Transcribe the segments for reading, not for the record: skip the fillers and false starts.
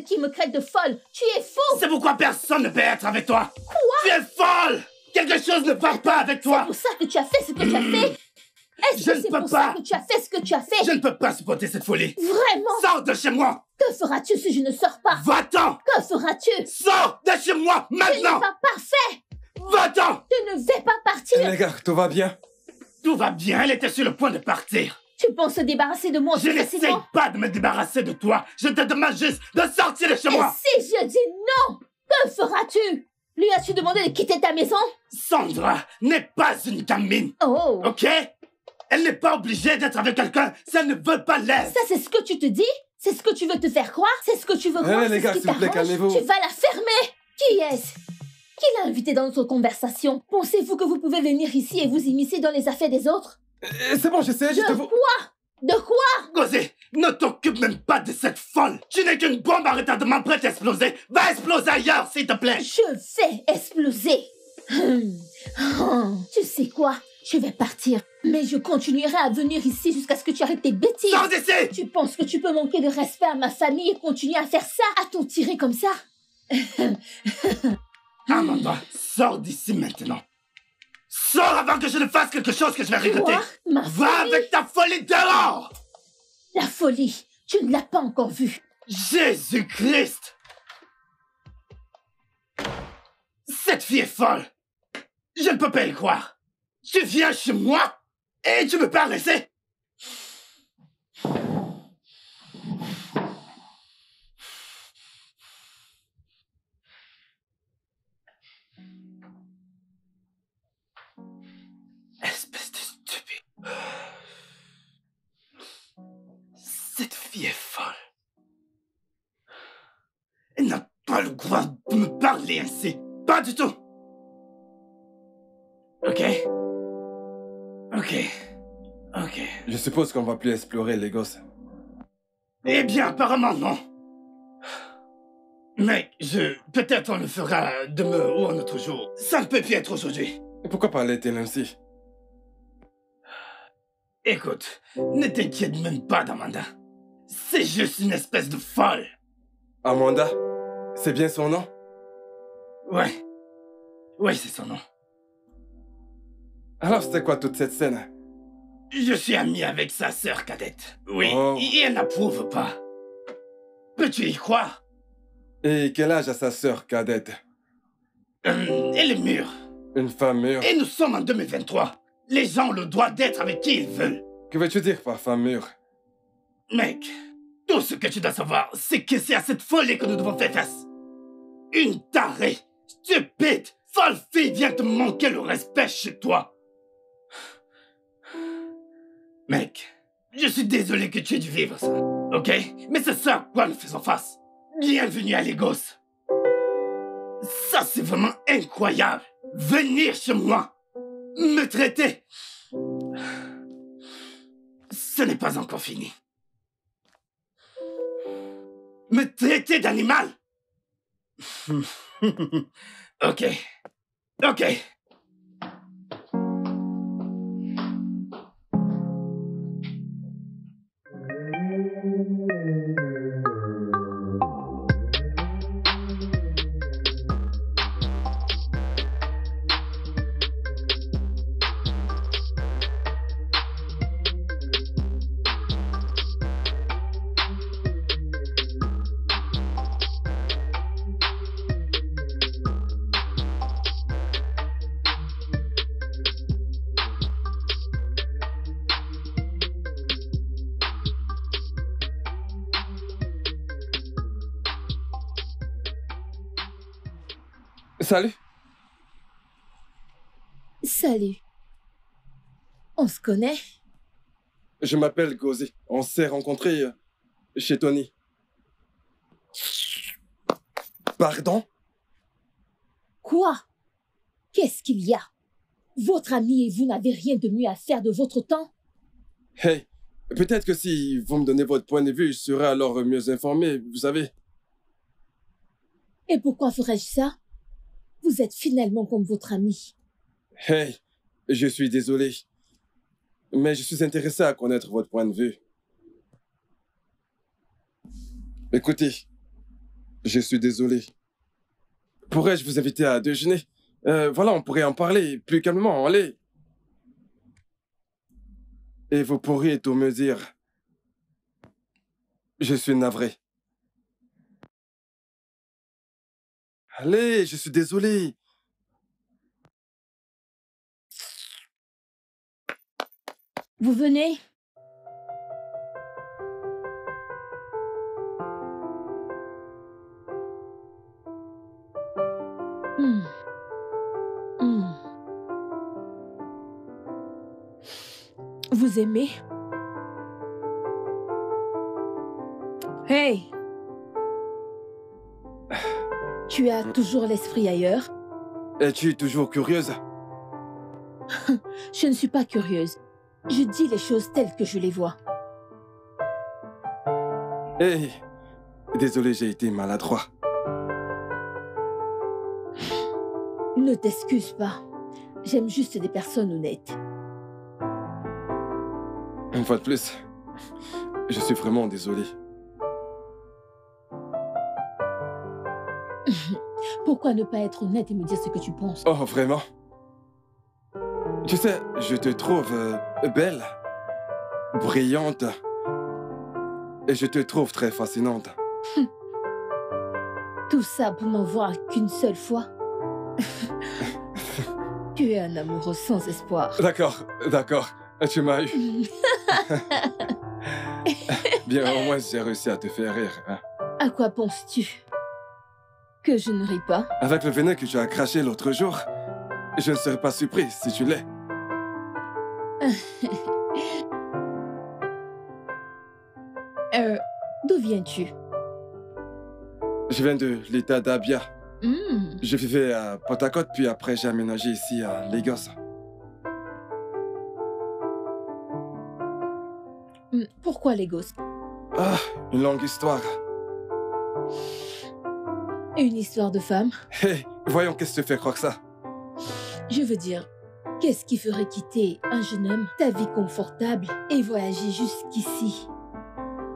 qui me traite de folle. Tu es fou. C'est pourquoi personne ne peut être avec toi. Quoi? Tu es folle. Quelque chose ne va pas avec toi. C'est pour ça que tu as fait ce que tu as fait. Est-ce que c'est pour ça que tu as fait ce que tu as fait? Je ne peux pas supporter cette folie. Vraiment? Sors de chez moi. Que feras-tu si je ne sors pas? Va-t'en. Que feras-tu? Sors de chez moi Tu n'es maintenant. pas parfait. Va-t'en. Tu ne vais pas partir. Les gars, tout va bien? Tout va bien, elle était sur le point de partir. Tu penses se débarrasser de moi Je aussi n'essaye facilement? pas de me débarrasser de toi. Je te demande juste de sortir de chez moi. Et si je dis non, que feras-tu? Lui as-tu demandé de quitter ta maison? Sandra n'est pas une gamine, Oh, ok? Elle n'est pas obligée d'être avec quelqu'un si elle ne veut pas l'être. ça c'est ce que tu te dis? C'est ce que tu veux te faire croire? C'est ce que tu veux croire? les C'est gars, ce qui s'il vous plaît, t'arrange? calmez-vous. Tu vas la fermer. Qui est-ce? Qui l'a invité dans notre conversation? Pensez-vous que vous pouvez venir ici et vous immiscer dans les affaires des autres? C'est bon, j'essaie juste de De vous... quoi? De quoi? Gosé, ne t'occupe même pas de cette folle. Tu n'es qu'une bombe à retardement prête à exploser. Va exploser ailleurs, s'il te plaît. Je vais exploser. Tu sais quoi? Je vais partir. Mais je continuerai à venir ici jusqu'à ce que tu arrêtes tes bêtises. Sors d'ici. Tu penses que tu peux manquer de respect à ma famille et continuer à faire ça? À t'en tirer comme ça? Amanda, sors d'ici maintenant. Sors avant que je ne fasse quelque chose que je vais regretter. Quoi? Ma Va folie? avec ta folie dehors. La folie, tu ne l'as pas encore vue. Jésus-Christ. Cette fille est folle. Je ne peux pas y croire. Tu viens chez moi et tu me pas laisser. Espèce de stupide. Cette fille est folle. Elle n'a pas le droit de me parler ainsi. Pas du tout. Ok. Je suppose qu'on va plus explorer les gosses. Eh bien, apparemment, non. Mec, peut-être on le fera demain ou un autre jour. Ça ne peut plus être aujourd'hui. Et pourquoi parler-t-elle ainsi? Écoute, ne t'inquiète même pas d'Amanda. C'est juste une espèce de folle. Amanda? C'est bien son nom? Ouais. Ouais, c'est son nom. Alors c'était quoi toute cette scène? Je suis ami avec sa sœur cadette. Oui, Oh. et elle n'approuve pas. Peux-tu y croire? Et quel âge a sa sœur cadette? Elle est mûre. Une femme mûre? Et nous sommes en 2023. Les gens ont le droit d'être avec qui ils veulent. Que veux-tu dire par femme mûre? Mec, tout ce que tu dois savoir, c'est que c'est à cette folie que nous devons faire face. Une tarée, stupide, folle fille vient te manquer le respect chez toi. Mec, je suis désolé que tu aies dû vivre ça, ok? Mais c'est ça à quoi nous faisons face. Bienvenue à Lagos. Ça, c'est vraiment incroyable. Venir chez moi, me traiter. Ce n'est pas encore fini. Me traiter d'animal. Ok. Salut. Salut. On se connaît? Je m'appelle Gosé. On s'est rencontrés chez Tony. Pardon? Quoi? Qu'est-ce qu'il y a? Votre ami et vous n'avez rien de mieux à faire de votre temps? Hey, peut-être que si vous me donnez votre point de vue, je serai alors mieux informé, vous savez. Et pourquoi ferais-je ça? Vous êtes finalement comme votre ami. Hey, je suis désolé. Mais je suis intéressé à connaître votre point de vue. Écoutez, Je suis désolé. Pourrais-je vous inviter à déjeuner? Voilà, on pourrait en parler plus calmement, allez. Et vous pourriez tout me dire. Je suis navré. Allez, je suis désolé. Vous venez? Hmm. Hmm. Vous aimez? Hey! Tu as toujours l'esprit ailleurs? Es-tu toujours curieuse? Je ne suis pas curieuse. Je dis les choses telles que je les vois. Hey, désolé, j'ai été maladroit. Ne t'excuse pas. J'aime juste des personnes honnêtes. Une fois de plus, je suis vraiment désolé. Pourquoi ne pas être honnête et me dire ce que tu penses? Oh, vraiment? Tu sais, je te trouve belle, brillante, et je te trouve très fascinante. Tout ça pour m'en voir qu'une seule fois? Tu es un amoureux sans espoir. D'accord, d'accord, tu m'as eu. Bien, au moins j'ai réussi à te faire rire. Hein. À quoi penses-tu? Que je ne ris pas? Avec le venin que tu as craché l'autre jour, je ne serais pas surpris si tu l'es. D'où viens-tu? Je viens de l'État d'Abia. Hmm. Je vivais à Port-à-Côte, puis après j'ai aménagé ici à Lagos. Pourquoi Lagos? Ah, une longue histoire. Une histoire de femme? Hé, voyons qu'est-ce qui te fait croire ça. Je veux dire, qu'est-ce qui ferait quitter un jeune homme, ta vie confortable, et voyager jusqu'ici?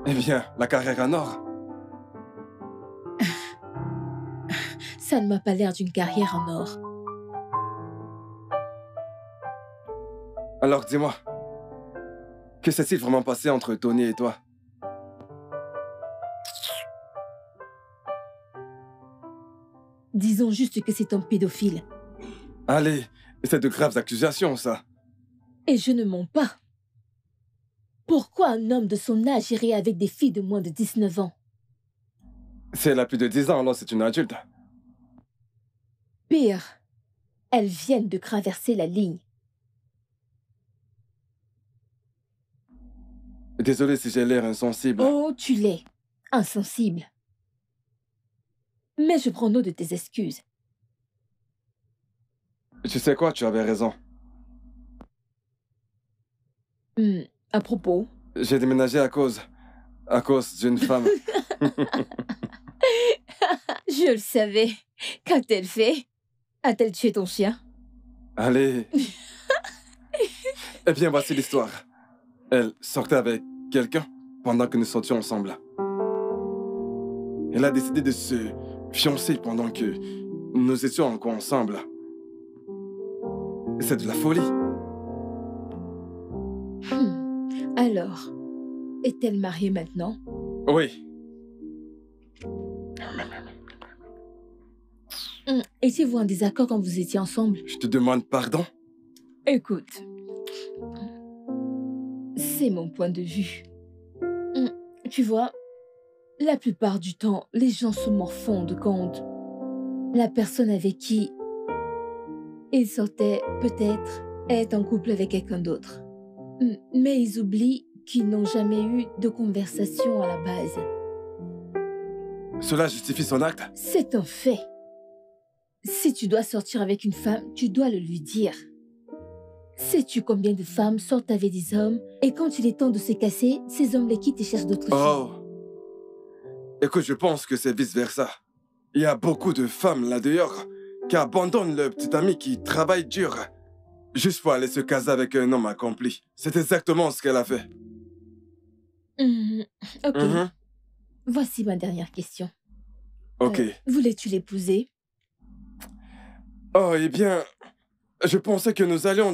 Eh bien, la carrière en or. Ça ne m'a pas l'air d'une carrière en or. Alors dis-moi, que s'est-il vraiment passé entre Tony et toi? Disons juste que c'est un pédophile. Allez, c'est de graves accusations, ça. Et je ne mens pas. Pourquoi un homme de son âge irait avec des filles de moins de 19 ans? Si elle a plus de 10 ans, alors c'est une adulte. Pire, elles viennent de traverser la ligne. Désolé si j'ai l'air insensible. Oh, tu l'es. Insensible. Mais je prends note de tes excuses. Tu sais quoi, tu avais raison. À propos? J'ai déménagé à cause d'une femme. Je le savais. Qu'a-t-elle fait? A-t-elle tué ton chien? Allez. Eh bien, voici l'histoire. Elle sortait avec quelqu'un pendant que nous sortions ensemble. Elle a décidé de se fiancer pendant que nous étions encore ensemble. C'est de la folie. Alors, est-elle mariée maintenant? Oui. Étiez-vous en désaccord quand vous étiez ensemble? Je te demande pardon? Écoute, c'est mon point de vue. Tu vois, la plupart du temps, les gens se morfondent quand la personne avec qui ils sortaient peut-être est en couple avec quelqu'un d'autre. Mais ils oublient qu'ils n'ont jamais eu de conversation à la base. Cela justifie son acte? C'est un fait. Si tu dois sortir avec une femme, tu dois le lui dire. Sais-tu combien de femmes sortent avec des hommes et quand il est temps de se casser, ces hommes les quittent et cherchent d'autres filles? Oh. Écoute, je pense que c'est vice-versa. Il y a beaucoup de femmes là-dehors qui abandonnent leur petit ami qui travaille dur juste pour aller se caser avec un homme accompli. C'est exactement ce qu'elle a fait. Ok. Voici ma dernière question. Ok. Voulais-tu l'épouser? Oh, eh bien, je pensais que nous allions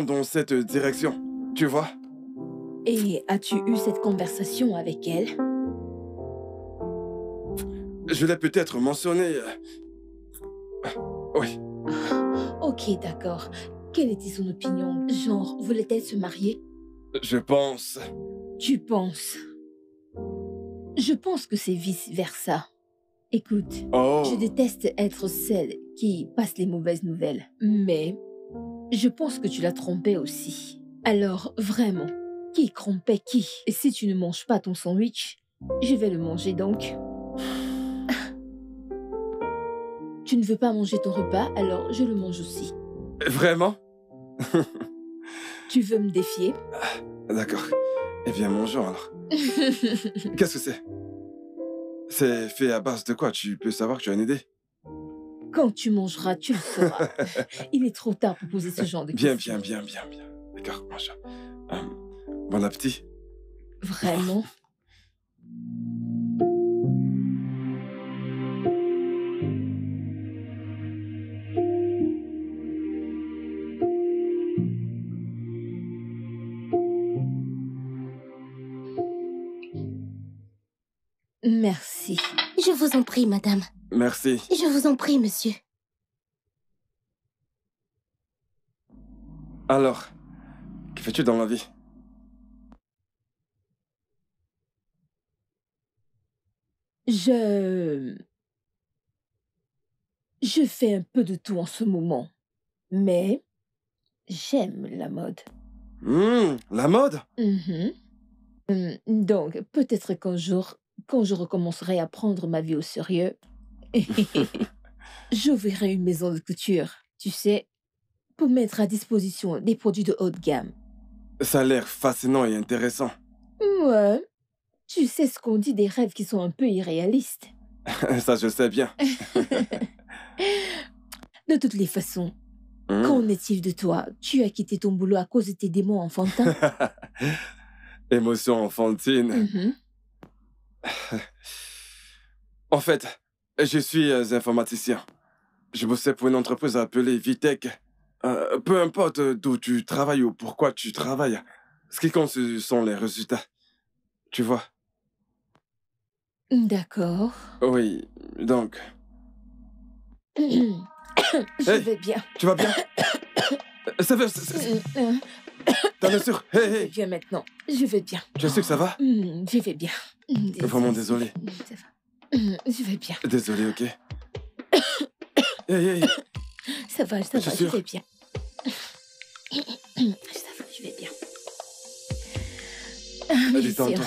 dans cette direction. Tu vois? Et as-tu eu cette conversation avec elle? Je l'ai peut-être mentionné. Oui. Ok, d'accord. Quelle était son opinion? Genre, voulait-elle se marier? Je pense. Tu penses? Je pense que c'est vice-versa. Écoute, je Oh. déteste être celle qui passe les mauvaises nouvelles, mais je pense que tu l'as trompée aussi. Alors, vraiment, qui trompait qui? Et si tu ne manges pas ton sandwich, je vais le manger donc. Tu ne veux pas manger ton repas, alors je le mange aussi. Vraiment? Tu veux me défier? D'accord. Eh bien, mangeons alors. Qu'est-ce que c'est? C'est fait à base de quoi? Tu peux savoir que tu as une idée? Quand tu mangeras, tu le sauras. Il est trop tard pour poser ce genre de Bien, questions. bien. D'accord, mange. Bon appétit. Vraiment? Merci. Je vous en prie, madame. Merci. Je vous en prie, monsieur. Alors, que fais-tu dans la vie? Je fais un peu de tout en ce moment, mais j'aime la mode. La mode? Mhm. Donc, peut-être qu'un jour, quand je recommencerai à prendre ma vie au sérieux, j'ouvrirai une maison de couture, tu sais, pour mettre à disposition des produits de haut de gamme. Ça a l'air fascinant et intéressant. Ouais, tu sais ce qu'on dit des rêves qui sont un peu irréalistes. Ça, je sais bien. De toutes les façons, qu'en est-il de toi? Tu as quitté ton boulot à cause de tes démons enfantins? Émotion enfantine. Mhm. En fait, je suis informaticien. Je bossais pour une entreprise appelée Vitech. Peu importe d'où tu travailles ou pourquoi tu travailles, ce qui compte, ce sont les résultats. Tu vois? D'accord. Oui, donc... Je Hey, vais bien. tu vas bien? Ça va, t'en es sûr? Je Hey, vais hey, bien maintenant. Je vais bien. tu es sûr que ça va? Je vais bien. Vraiment désolé. Ça va. Je vais bien. Désolé, ok? Hey, hey, Ça va, Je suis je sûr. vais bien. Ça va, je vais bien. Bien sûr. détends-toi.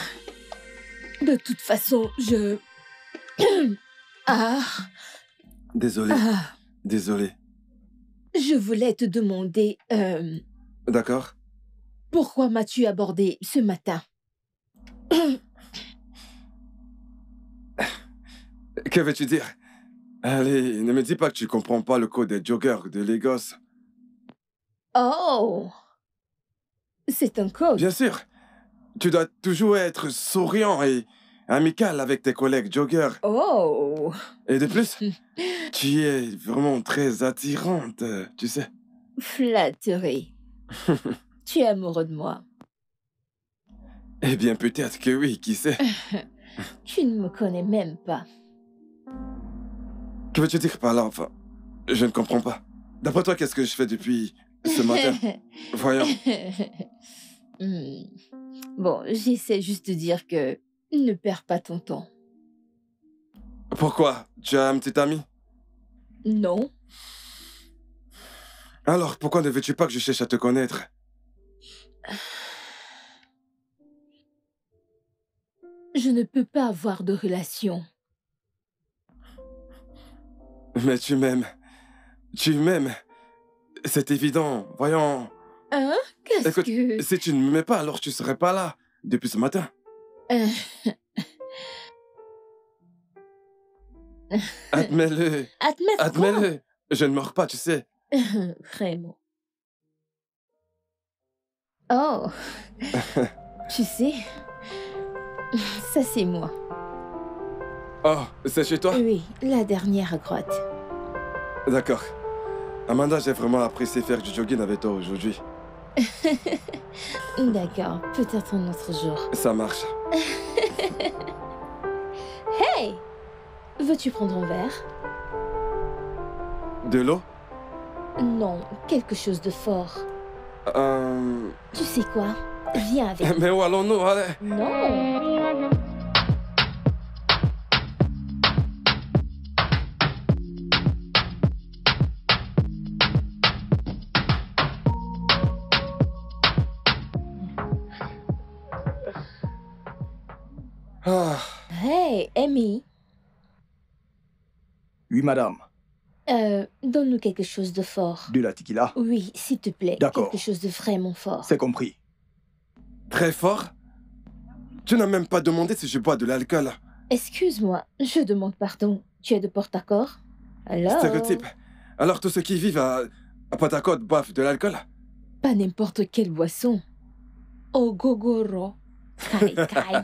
De toute façon, je... Désolé, Ah, désolé. je voulais te demander, D'accord? pourquoi m'as-tu abordé ce matin? Que veux-tu dire? Allez, ne me dis pas que tu comprends pas le code des joggers de Lagos. Oh! C'est un code. Bien sûr, tu dois toujours être souriant et amical avec tes collègues joggers. Oh! Et de plus, tu es vraiment très attirante, tu sais. Flatterie. Tu es amoureux de moi. Eh bien, peut-être que oui, qui sait. Tu ne me connais même pas. Que veux-tu dire par là, enfin? Je ne comprends pas. D'après toi, qu'est-ce que je fais depuis ce matin? Voyons. Bon, j'essaie juste de dire que ne perds pas ton temps. Pourquoi? Tu as un petit ami? Non, Alors, pourquoi ne veux-tu pas que je cherche à te connaître? je ne peux pas avoir de relation. Mais tu m'aimes. Tu m'aimes. C'est évident. Voyons. Hein? Qu'est-ce Écoute, que... si tu ne m'aimais pas, alors tu serais pas là depuis ce matin. Euh, Admets-le. Admets quoi? Admets-le. Je ne meurs pas, tu sais. Vraiment. Oh, tu sais, ça c'est moi. Oh, c'est chez toi? Oui, la dernière à droite. D'accord. Amanda, j'ai vraiment apprécié faire du jogging avec toi aujourd'hui. D'accord, peut-être un autre jour. Ça marche. Hey! Veux-tu prendre un verre? De l'eau? Non, quelque chose de fort. Tu sais quoi? Viens avec. Mais où allons-nous? Allez. Non! Ah, Hey, Amy. Oui, madame. Donne-nous quelque chose de fort. De la tequila. Oui, s'il te plaît. D'accord. Quelque chose de vraiment fort. C'est compris. très fort? Tu n'as même pas demandé si je bois de l'alcool. Excuse-moi, je demande pardon. Tu es de Port-Accord? Alors? Stéréotype. Alors tous ceux qui vivent à Port-Accord boivent de l'alcool? Pas n'importe quelle boisson. Au gogoro. Kai kai.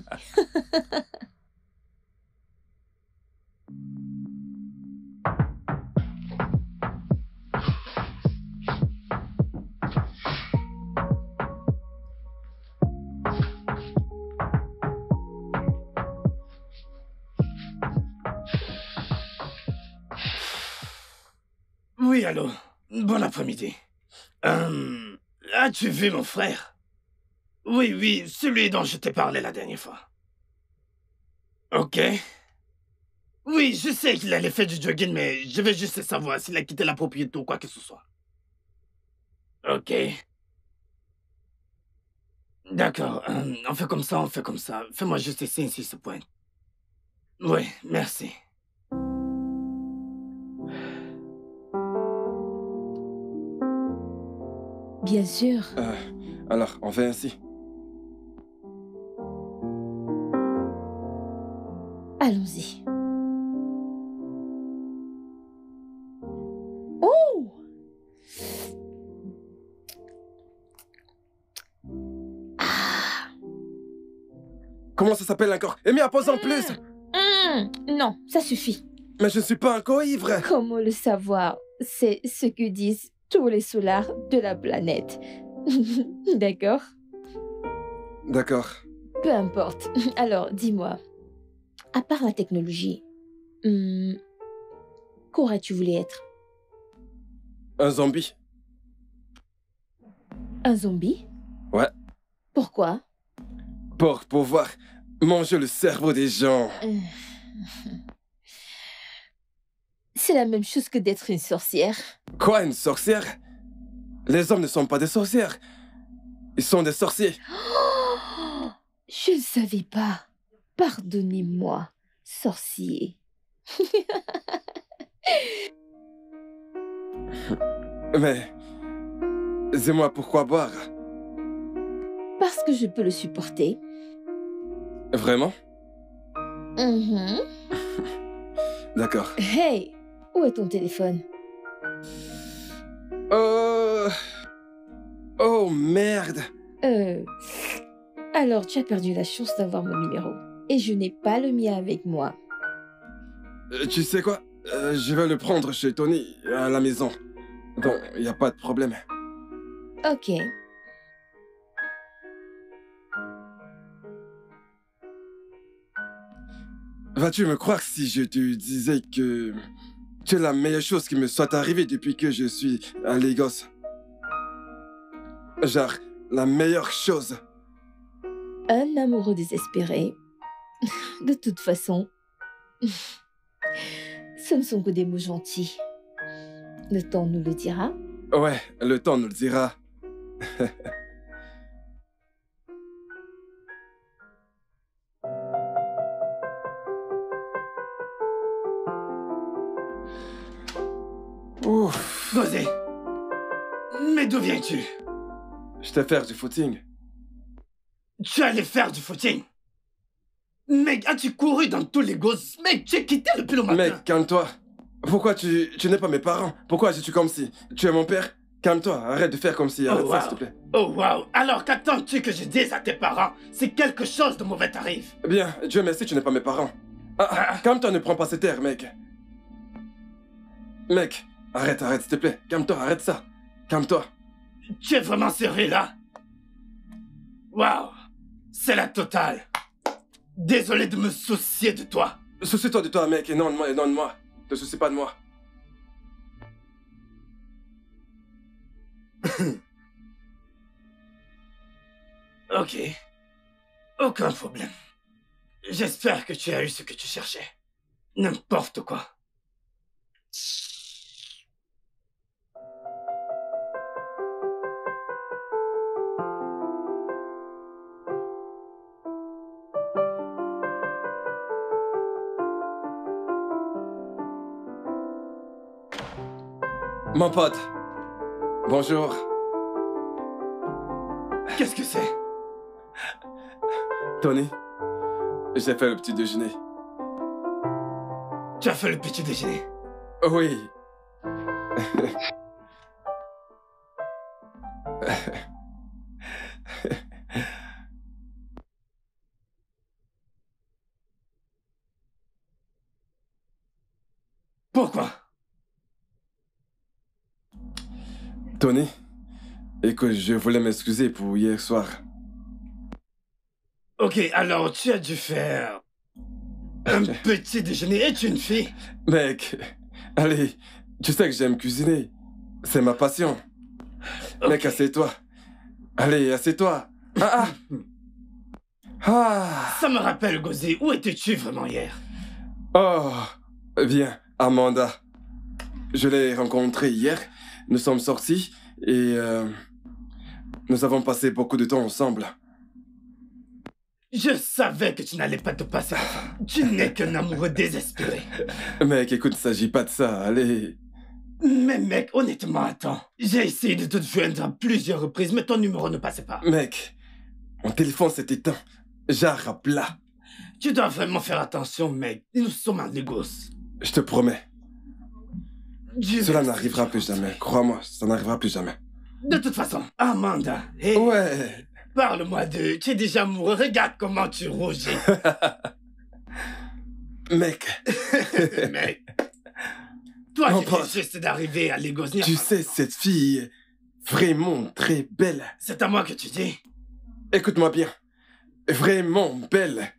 Oui, allô. Bon après-midi. As-tu vu mon frère? Oui, celui dont je t'ai parlé la dernière fois. Ok. Oui, je sais qu'il allait faire du jogging, mais je veux juste savoir s'il a quitté la propriété ou quoi que ce soit. Ok. D'accord, on fait comme ça, on fait comme ça. Fais-moi juste signe sur ce point. Oui, merci. Bien sûr. Alors, on fait ainsi. Allons-y. Oh! Ah! Comment ça s'appelle encore? Et mis à pause en plus! Non, ça suffit. Mais je ne suis pas encore ivre! Comment le savoir? C'est ce que disent tous les solars de la planète. D'accord? D'accord. Peu importe. Alors, dis-moi, à part la technologie, qu'aurais-tu voulu être? Un zombie? Un zombie? Ouais. Pourquoi? Pour pouvoir manger le cerveau des gens. C'est la même chose que d'être une sorcière. Quoi, une sorcière? Les hommes ne sont pas des sorcières. Ils sont des sorciers. Oh, je ne savais pas. Pardonnez-moi, sorcier. Mais... dis-moi pourquoi boire? Parce que je peux le supporter. Vraiment? Mhm. D'accord. Hey, où est ton téléphone? Oh, merde. Alors tu as perdu la chance d'avoir mon numéro. Et je n'ai pas le mien avec moi. Tu sais quoi? Je vais le prendre chez Tony, à la maison. Donc, il n'y a pas de problème. Ok. Vas-tu me croire si je te disais que tu es la meilleure chose qui me soit arrivée depuis que je suis à Lagos? Genre, la meilleure chose. Un amoureux désespéré. De toute façon, ce ne sont que des mots gentils. Le temps nous le dira. Ouais, le temps nous le dira. Ouf. Gosé. Mais d'où viens-tu? Je t'ai fait du footing. Tu allais faire du footing? Mec, as-tu couru dans tous les gosses? Mec, tu es quitté depuis le matin. Mec, calme-toi. Pourquoi tu n'es pas mes parents? Pourquoi agis-tu comme si tu es mon père? Calme-toi, arrête de faire comme si... Arrête ça, s'il te plaît. Oh, wow. Alors qu'attends-tu que je dise à tes parents si quelque chose de mauvais t'arrive? Bien, Dieu merci, tu n'es pas mes parents. Calme-toi, ne prends pas cet air, mec. Mec, arrête, s'il te plaît. Calme-toi, arrête ça. Calme-toi. Tu es vraiment sérieux là? Waouh! C'est la totale. Désolé de me soucier de toi. Soucie-toi de toi, mec, et non de moi, Ne te soucie pas de moi. Ok. Aucun problème. J'espère que tu as eu ce que tu cherchais. N'importe quoi. Mon pote. Bonjour. Qu'est-ce que c'est? Tony, j'ai fait le petit déjeuner. Tu as fait le petit déjeuner? Oui. Pourquoi? Tony, écoute, je voulais m'excuser pour hier soir. Ok, alors tu as dû faire un petit déjeuner. Es-tu une fille? Mec, allez, tu sais que j'aime cuisiner. C'est ma passion. Mec, assieds-toi. Allez, assieds-toi. Ça me rappelle, Gosé, où étais-tu vraiment hier? Oh, viens, Amanda. Je l'ai rencontrée hier. Nous sommes sortis et nous avons passé beaucoup de temps ensemble. Je savais que tu n'allais pas te passer. Tu n'es qu'un amoureux désespéré. Mec, écoute, il ne s'agit pas de ça, allez. Mais mec, honnêtement, attends. J'ai essayé de te joindre à plusieurs reprises, mais ton numéro ne passait pas. Mec, mon téléphone s'est éteint. Genre à plat. Tu dois vraiment faire attention, mec. Nous sommes en négoce. Je te promets. Dieu Cela merci, n'arrivera plus jamais. Crois-moi, ça n'arrivera plus jamais. De toute façon, Amanda, hey, Ouais. parle-moi de... Tu es déjà amoureux, regarde comment tu rougis. Mec. Mec, toi, Mon tu viens pote, juste d'arriver à Lagos. tu sais, cette fille est vraiment très belle. C'est à moi que tu dis. Écoute-moi bien. Vraiment belle.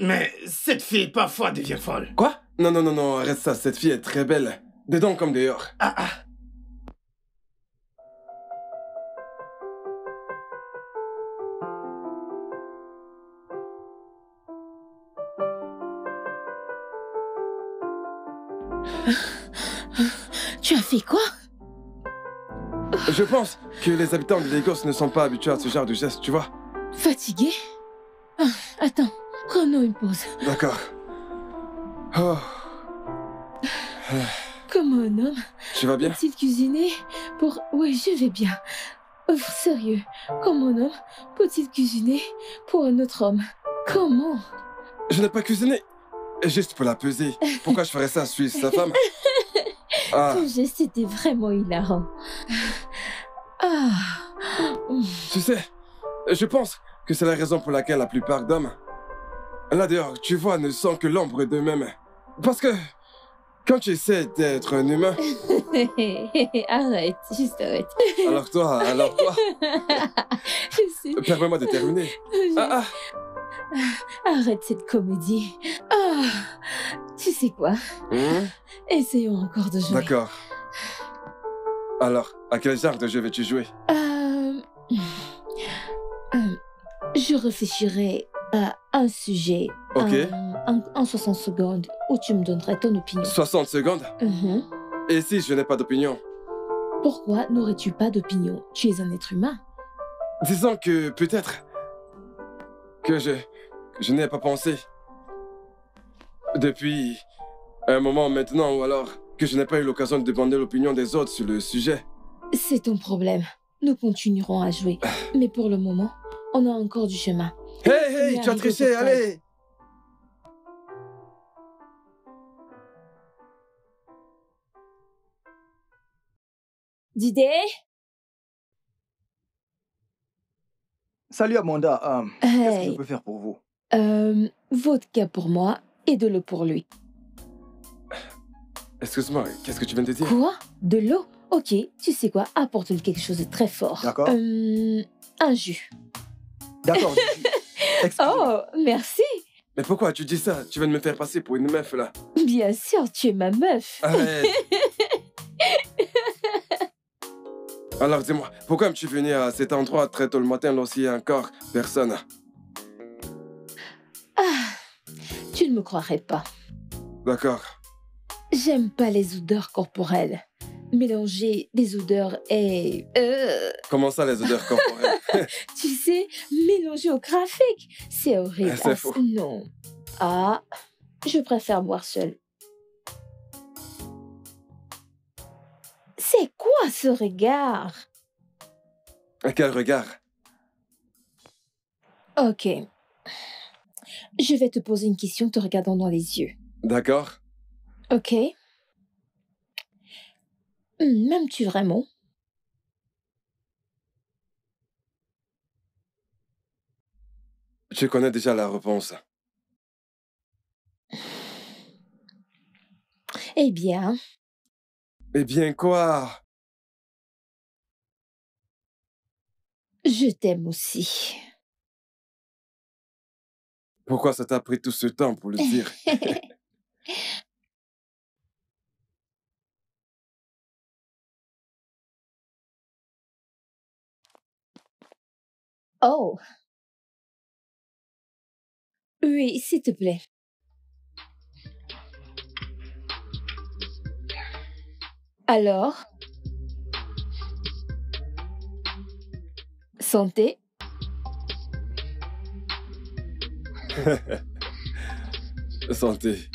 Mais cette fille, parfois, devient folle. Quoi? Non, arrête ça. Cette fille est très belle. Dedans comme dehors. Tu as fait quoi? Je pense que les habitants de Lagos ne sont pas habitués à ce genre de gestes, tu vois. Fatigué? Attends, prenons une pause. D'accord. Oh. Comme un homme, Tu vas bien? peut-il cuisiner pour... Oui, je vais bien. Sérieux, comme un homme, peut-il cuisiner pour un autre homme? Comment? Je n'ai pas cuisiné. Juste pour la peser. Pourquoi je ferais ça? Suis-je sa femme? Ton geste était vraiment hilarant. Tu sais, je pense que c'est la raison pour laquelle la plupart d'hommes, là dehors, tu vois, ne sont que l'ombre d'eux-mêmes. Parce que quand tu essaies d'être un humain... Arrête, juste arrête. Alors toi... Je sais. Permets-moi de terminer. Arrête cette comédie. Tu sais quoi? Essayons encore de jouer. D'accord. Alors, à quel genre de jeu veux-tu jouer? Je réfléchirai à un sujet Ok. en 60 secondes où tu me donnerais ton opinion. 60 secondes? Et si je n'ai pas d'opinion? Pourquoi n'aurais-tu pas d'opinion? Tu es un être humain. Disons que peut-être que je n'ai pas pensé depuis un moment maintenant, ou alors que je n'ai pas eu l'occasion de demander l'opinion des autres sur le sujet. C'est ton problème. Nous continuerons à jouer. Mais pour le moment, on a encore du chemin. Hey, tu as triché, allez! Didé? Salut Amanda, qu'est-ce que je Hey. peux faire pour vous? vodka pour moi et de l'eau pour lui. Excuse-moi, qu'est-ce que tu viens de dire? Quoi? De l'eau? Ok, tu sais quoi? Apporte-lui quelque chose de très fort. D'accord. Un jus. D'accord. Excusez-moi. Oh, merci. Mais pourquoi tu dis ça? Tu viens de me faire passer pour une meuf, là. Bien sûr, tu es ma meuf. Arrête. Alors dis-moi, pourquoi es-tu venu à cet endroit très tôt le matin lorsqu'il y a encore personne? Tu ne me croirais pas. D'accord. J'aime pas les odeurs corporelles. Mélanger des odeurs et... Comment ça, les odeurs corporelles? tu sais, mélanger au graphique, c'est horrible. C'est faux. Non. Ah, je préfère boire seule. C'est quoi ce regard? Quel regard? Ok. Je vais te poser une question te regardant dans les yeux. D'accord. Ok? M'aimes-tu vraiment? Tu connais déjà la réponse. Eh bien, Eh bien quoi? je t'aime aussi. Pourquoi ça t'a pris tout ce temps pour le dire? Oh. Oui, s'il te plaît. Alors? Santé? Santé.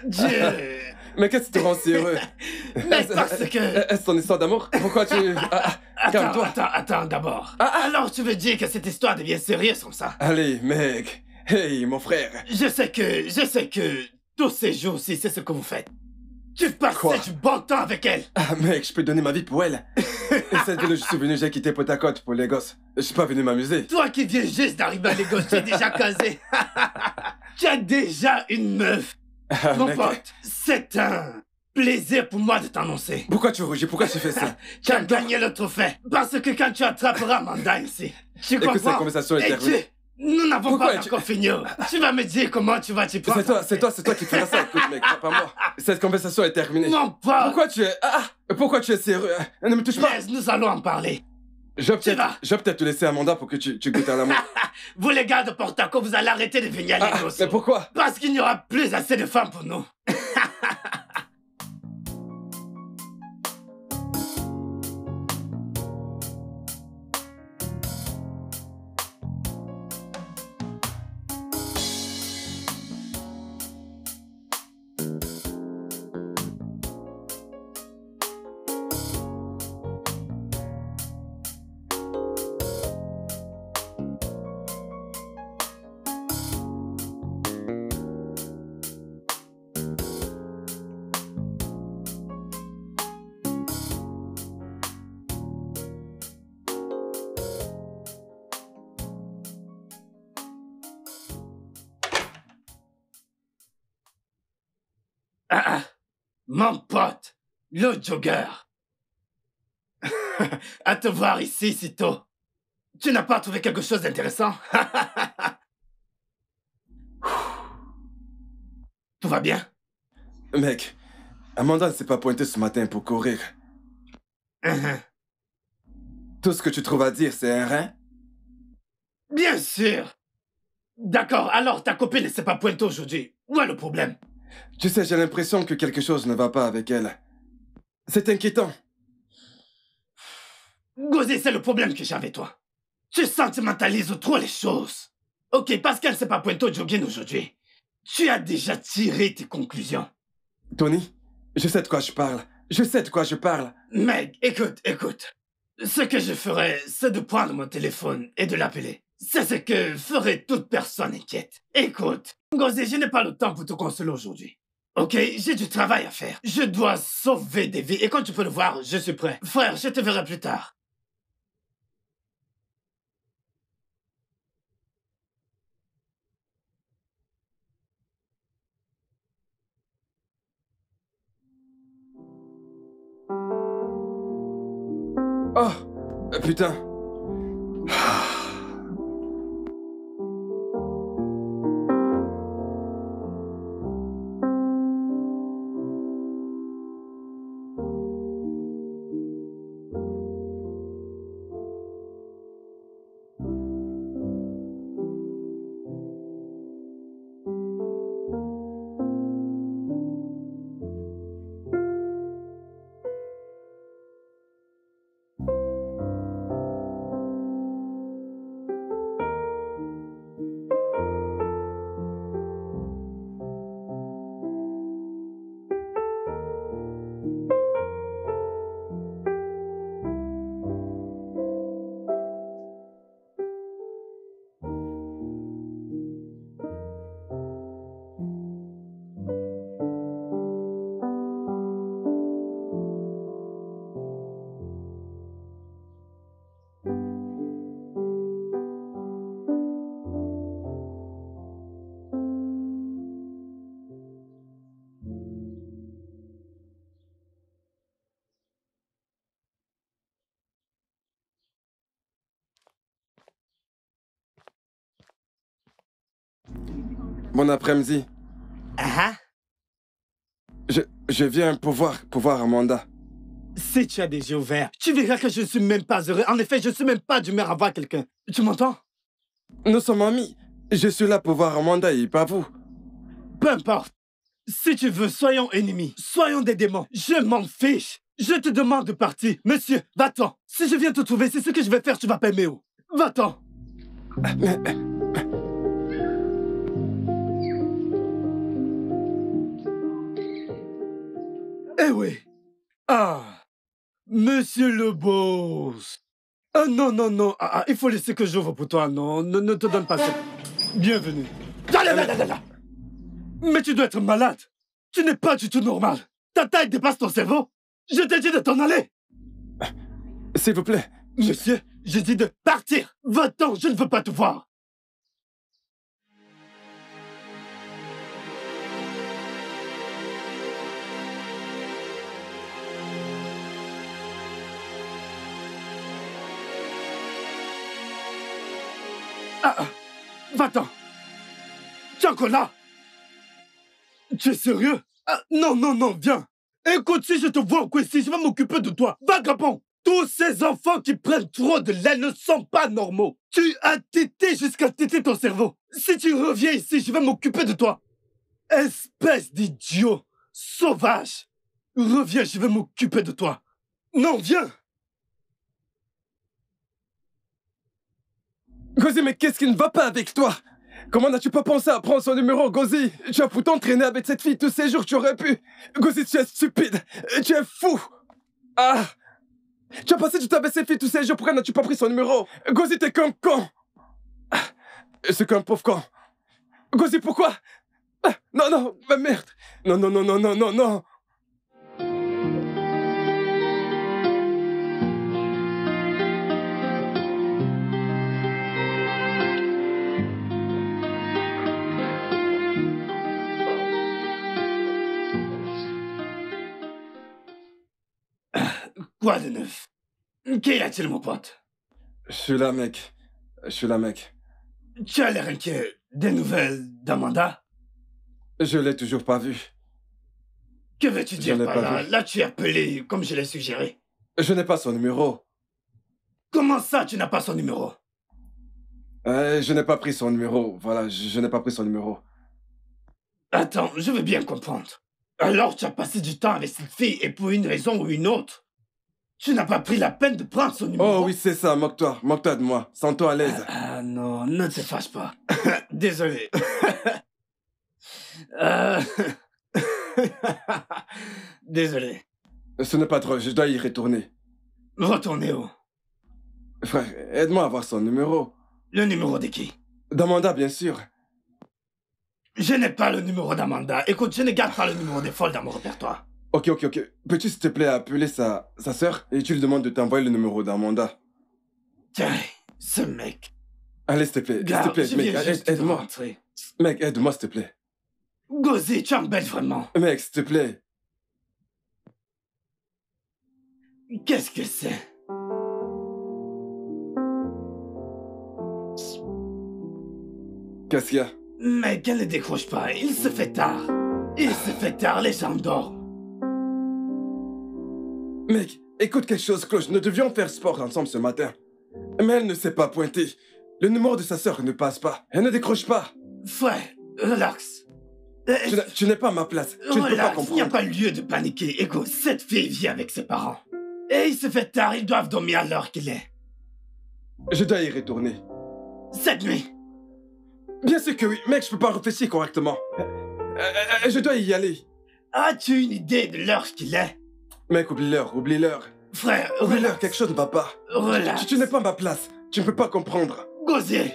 Dieu. Mais qu'est-ce qui te rend si heureux? Mais parce que... Est-ce ton histoire d'amour? Pourquoi tu... calme-toi. Attends d'abord. Ah, Alors tu veux dire que cette histoire devient sérieuse comme ça? Allez, mec. Hey, mon frère. Je sais que tous ces jours-ci, c'est ce que vous faites. Tu Quoi? passais du bon temps avec elle. Ah, mec, je peux donner ma vie pour elle. Et cette ville où je suis venu, j'ai quitté Potacote pour les gosses. Je suis pas venu m'amuser. Toi qui viens juste d'arriver à Lagos, tu es déjà casé. Tu as déjà une meuf. Ah, Mon mec. pote, c'est un plaisir pour moi de t'annoncer. Pourquoi tu rougis? Pourquoi tu fais ça? Tu as gagné le trophée. Parce que quand tu attraperas Amanda ici, tu Et que comprends? cette conversation est Et terminée. nous n'avons Pourquoi pas tu- encore fini. Tu vas me dire comment tu vas t'y prendre. C'est toi qui feras ça. Écoute, mec, pas moi. Cette conversation est terminée. Mon pote, Pourquoi tu es... pourquoi tu es sérieux? Ne me touche pas. laisse, nous allons en parler. Je vais Tu vas. peut-être te laisser Amanda pour que tu goûtes à l'amour. Vous les gars de Portaco, vous allez arrêter de venir à Lagos. Mais pourquoi? Parce qu'il n'y aura plus assez de femmes pour nous. Mon pote, le jogger. À te voir ici si tôt. Tu n'as pas trouvé quelque chose d'intéressant? Tout va bien? Mec, Amanda ne s'est pas pointée ce matin pour courir. Tout ce que tu trouves à dire, c'est un rein? Bien sûr. D'accord, alors ta copine ne s'est pas pointée aujourd'hui. Où est le problème? Tu sais, j'ai l'impression que quelque chose ne va pas avec elle. C'est inquiétant. Gosé, c'est le problème que j'ai avec toi. Tu sentimentalises trop les choses. Ok, parce qu'elle ne s'est pas pointée au jogging aujourd'hui. Tu as déjà tiré tes conclusions. Tony, je sais de quoi je parle. Je sais de quoi je parle. Meg, écoute. Ce que je ferais, c'est de prendre mon téléphone et de l'appeler. C'est ce que ferait toute personne inquiète. Écoute, Gosé, je n'ai pas le temps pour te consoler aujourd'hui. Ok, j'ai du travail à faire. Je dois sauver des vies. Et quand tu peux le voir, je suis prêt. Frère, je te verrai plus tard. Oh, putain. Bon après-midi. Ah Je viens pour voir Amanda. Si tu as des yeux ouverts, tu verras que je ne suis même pas heureux. En effet, je ne suis même pas d'humeur à voir quelqu'un. Tu m'entends? Nous sommes amis. Je suis là pour voir Amanda et pas vous. Peu importe. Si tu veux, soyons ennemis. Soyons des démons. Je m'en fiche. Je te demande de partir. Monsieur, va-t'en. Si je viens te trouver, c'est ce que je vais faire. Tu vas payer où? Va-t'en. Eh oui. Ah. Monsieur le boss. Ah non, non, non. Il faut laisser que j'ouvre pour toi. Non, ne te donne pas ça. Bienvenue. Mais tu dois être malade. Tu n'es pas du tout normal. Ta taille dépasse ton cerveau. Je t'ai dit de t'en aller. S'il vous plaît. Monsieur, j'ai dit de partir. Va-t'en, je ne veux pas te voir. Va-t'en. Tu es encore là? Tu es sérieux? Non, non, non, viens. Écoute, si je te vois encore ici, je vais m'occuper de toi. Vagabond! Tous ces enfants qui prennent trop de lait ne sont pas normaux. Tu as tété jusqu'à téter ton cerveau. Si tu reviens ici, je vais m'occuper de toi. Espèce d'idiot. Sauvage. Reviens, je vais m'occuper de toi. Non, viens. Gozi, mais qu'est-ce qui ne va pas avec toi? Comment n'as-tu pas pensé à prendre son numéro, Gozi? Tu as pourtant traîné avec cette fille tous ces jours, tu aurais pu. Gozi, tu es stupide. Tu es fou. Ah! Tu as passé du temps avec cette fille tous ces jours, pourquoi n'as-tu pas pris son numéro? Gozi, t'es qu'un con. C'est qu'un pauvre con. Gozi, pourquoi? Non, non, ma merde. Non, non, non, non, non, non, non. Quoi de neuf? Qu'y a-t-il, mon pote? Je suis là, mec. Je suis là, mec. Tu as l'air inquiet. Des nouvelles d'Amanda? Je l'ai toujours pas vue. Que veux-tu dire par là? Vu. Là, tu es appelé comme je l'ai suggéré. Je n'ai pas son numéro. Comment ça, tu n'as pas son numéro? Je n'ai pas pris son numéro. Voilà, je n'ai pas pris son numéro. Attends, je veux bien comprendre. Alors tu as passé du temps avec cette fille et pour une raison ou une autre, tu n'as pas pris la peine de prendre son numéro? Oh oui, c'est ça, moque-toi de moi. Sens-toi à l'aise. Ah non, ne te fâche pas. Désolé. Désolé. Ce n'est pas drôle, je dois y retourner. Retournez où? Frère, aide-moi à avoir son numéro. Le numéro de qui? D'Amanda, bien sûr. Je n'ai pas le numéro d'Amanda. Écoute, je ne garde pas le numéro des folles dans mon répertoire. Ok. Peux-tu s'il te plaît appeler sa sœur et tu lui demandes de t'envoyer le numéro d'Amanda? Tiens, ce mec. Allez, s'il te plaît, mec, aide-moi. Mec, aide-moi, s'il te plaît. Gosé, tu embêtes vraiment. Mec, s'il te plaît. Qu'est-ce que c'est? Qu'est-ce qu'il y a? Mec, elle ne décroche pas. Il se fait tard. Les gens dorment. Mec, écoute quelque chose, Cloche. Nous devions faire sport ensemble ce matin. Mais elle ne s'est pas pointée. Le numéro de sa sœur ne passe pas. Elle ne décroche pas. Frère, relax. Tu n'es pas à ma place. Tu ne peux pas comprendre. Il n'y a pas lieu de paniquer. Écoute, cette fille vit avec ses parents. Et il se fait tard, ils doivent dormir à l'heure qu'il est. Je dois y retourner. Cette nuit? Bien sûr que oui. Mec, je peux pas réfléchir correctement. Je dois y aller. As-tu une idée de l'heure qu'il est? Mec, oublie-leur. Frère, oublie-leur, quelque chose ne va pas. Relax. Tu n'es pas à ma place. Tu ne peux pas comprendre. Gosé,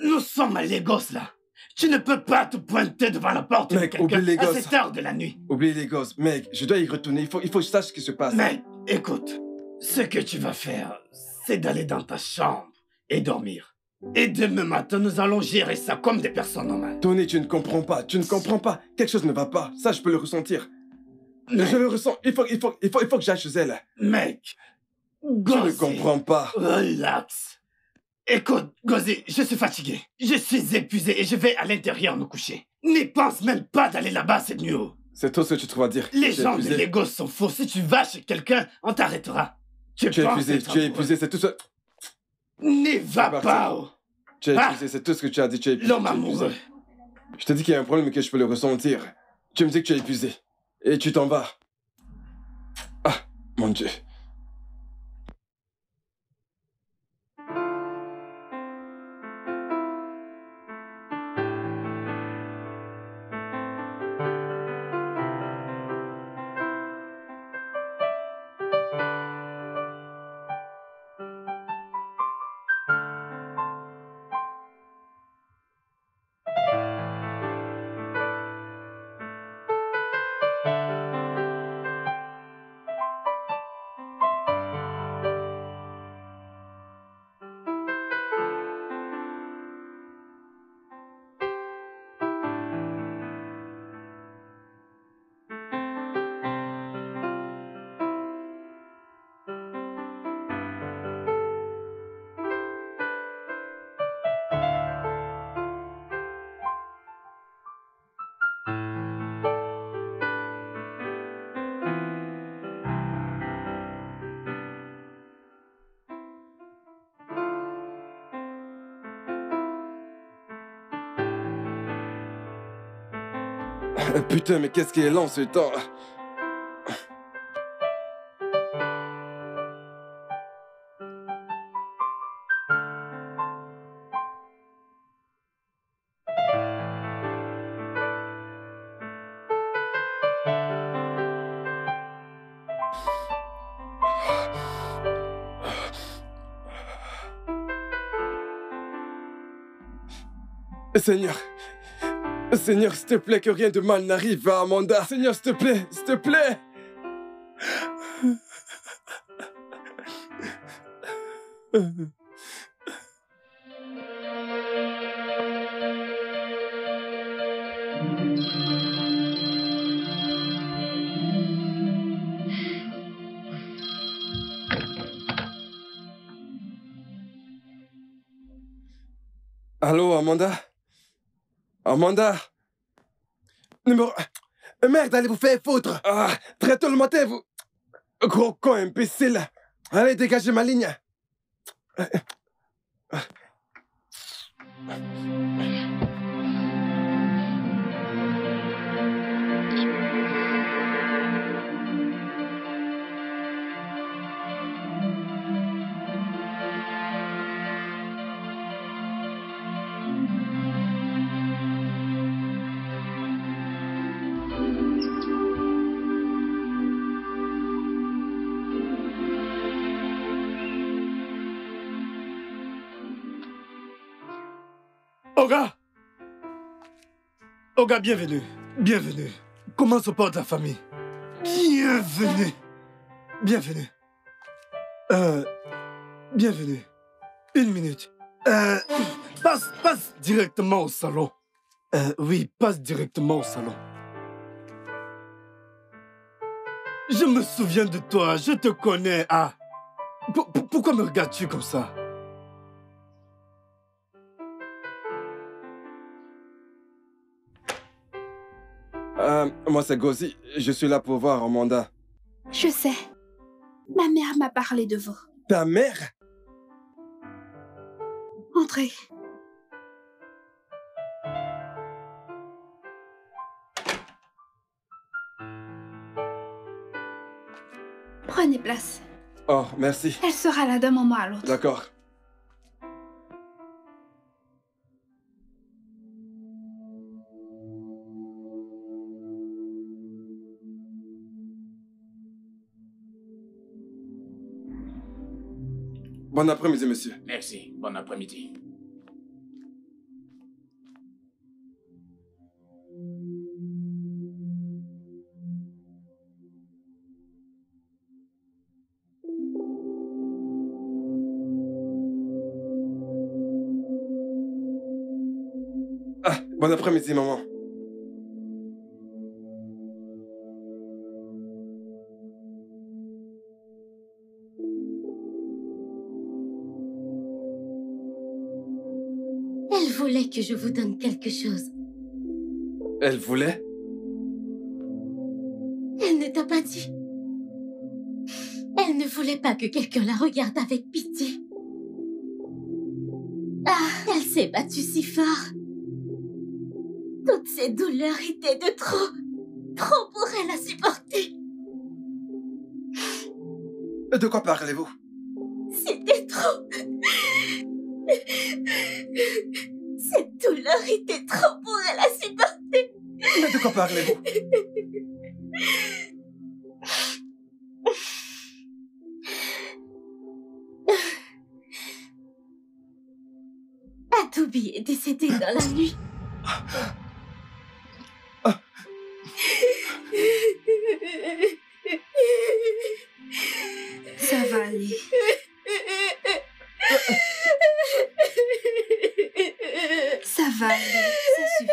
nous sommes à Lagos là. Tu ne peux pas te pointer devant la porte de quelqu'un à cette heure de la nuit. Oublie les gosses. Mec, je dois y retourner. Il faut que je sache ce qui se passe. Mec, écoute. Ce que tu vas faire, c'est d'aller dans ta chambre et dormir. Et demain matin, nous allons gérer ça comme des personnes normales. Tony, tu ne comprends pas. Quelque chose ne va pas. Ça, je peux le ressentir. Je le ressens. Il faut que j'aille chez elle. Mec, Gosé, tu ne comprends pas. Relax. Écoute, Gosé, je suis fatigué. Je suis épuisé et je vais à l'intérieur me coucher. N'y pense même pas d'aller là-bas cette nuit. C'est tout ce que tu trouves à dire. Les gens de Lagos sont faux. Si tu vas chez quelqu'un, on t'arrêtera. Tu es épuisé, c'est tout ce... N'y va pas. Tu es épuisé, c'est tout ce que tu as dit. Tu es épuisé. L'homme amoureux. Je te dis qu'il y a un problème et que je peux le ressentir. Tu me dis que tu es épuisé. Et tu t'en vas. Ah, mon Dieu. Putain, mais qu'est-ce qu'il est lent ce temps. Seigneur, s'il te plaît, que rien de mal n'arrive à Amanda. Seigneur, s'il te plaît. Allô, Amanda? Amanda? Numéro... Merde, allez vous faire foutre! Ah, très tôt le matin, vous... Gros con imbécile! Allez, dégagez ma ligne! Oga! Olga, bienvenue. Bienvenue. Comment se porte la famille? Bienvenue. Bienvenue. Bienvenue. Une minute. Passe directement au salon. Oui, passe directement au salon. Je me souviens de toi, je te connais. Ah. Pourquoi me regardes-tu comme ça? Moi, c'est Gozi. Je suis là pour voir Amanda. Je sais. Ma mère m'a parlé de vous. Ta mère? Entrez. Prenez place. Oh, merci. Elle sera là d'un moment à l'autre. D'accord. Bon après-midi, monsieur. Merci. Bon après-midi. Ah, bon après-midi, maman. Elle voulait que je vous donne quelque chose. Elle voulait? Elle ne t'a pas dit. Elle ne voulait pas que quelqu'un la regarde avec pitié. Ah, elle s'est battue si fort. Toutes ces douleurs étaient de trop. Trop pour elle à supporter. De quoi parlez-vous? C'était trop. Cette douleur était trop pour elle à supporter. Mais de quoi parlez-vous? Atoubi est décédé dans la nuit. Ça va aller. Ça va aller. Ça suffit.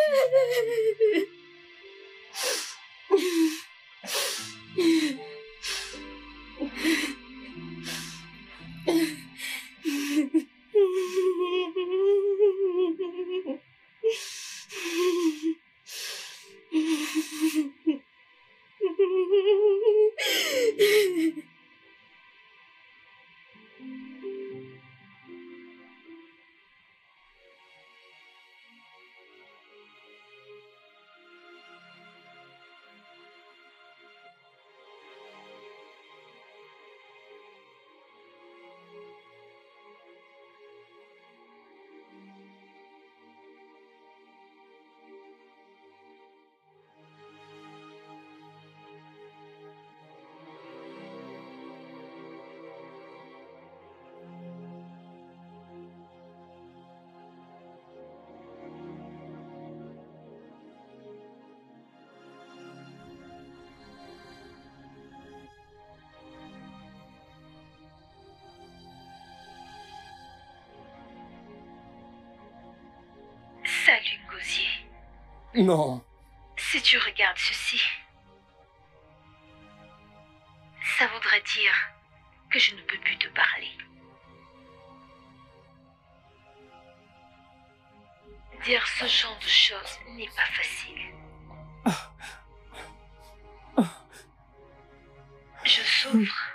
Salut, Gosier. Non. Si tu regardes ceci, ça voudrait dire que je ne peux plus te parler. Dire ce genre de choses n'est pas facile. Je souffre.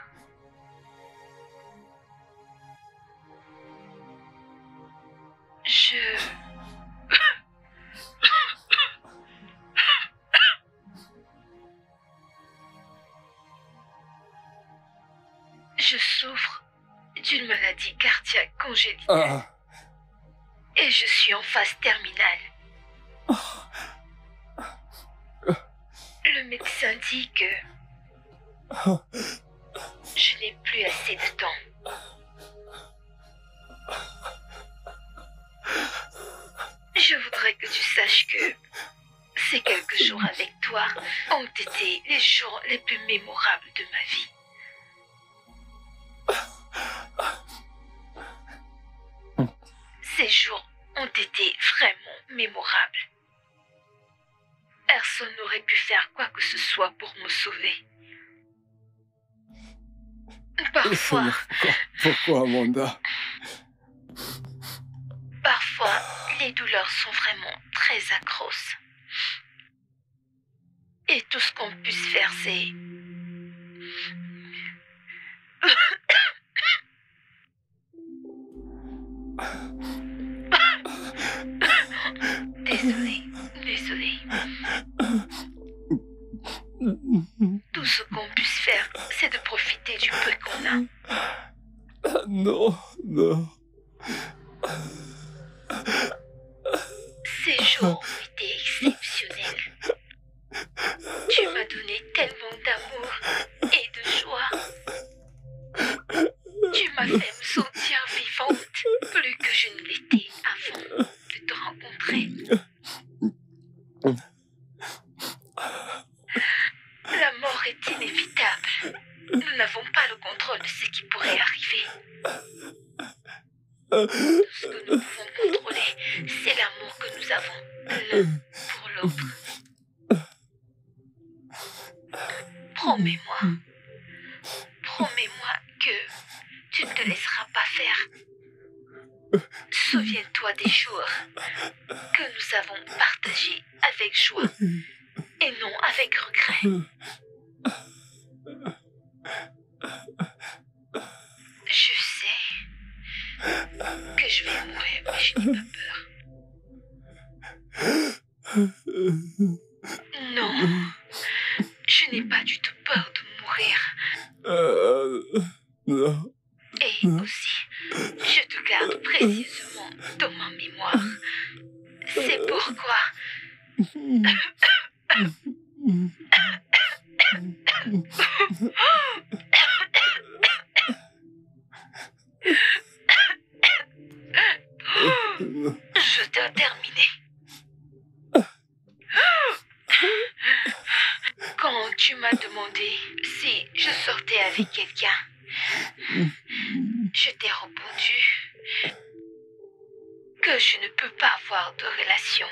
Je souffre d'une maladie cardiaque congénitale. Et je suis en phase terminale. Le médecin dit que je n'ai plus assez de temps. Je voudrais que tu saches que été les jours les plus mémorables de ma vie. Ces jours ont été vraiment mémorables. Personne n'aurait pu faire quoi que ce soit pour me sauver. Parfois... Pourquoi, Amanda? Parfois, les douleurs sont vraiment très atroces. Et tout ce qu'on puisse faire, c'est... Désolé. Tout ce qu'on puisse faire, c'est de profiter du peu qu'on a. Non. Ces jours ont été exceptionnels. Tu m'as donné tellement d'amour et de joie. Tu m'as fait me sentir vivante plus que je ne l'étais avant de te rencontrer. La mort est inévitable. Nous n'avons pas le contrôle de ce qui pourrait arriver. Tout ce que nous pouvons contrôler, c'est l'amour que nous avons l'un pour l'autre. Promets-moi que tu ne te laisseras pas faire. Souviens-toi des jours que nous avons partagés avec joie et non avec regret. Je sais que je vais mourir, mais je n'ai pas peur. Non, je n'ai pas du tout peur de mourir. Non. Et aussi, je te garde précieusement dans ma mémoire. C'est pourquoi... Je dois terminer. Quand tu m'as demandé si je sortais avec quelqu'un, je t'ai répondu que je ne peux pas avoir de relation.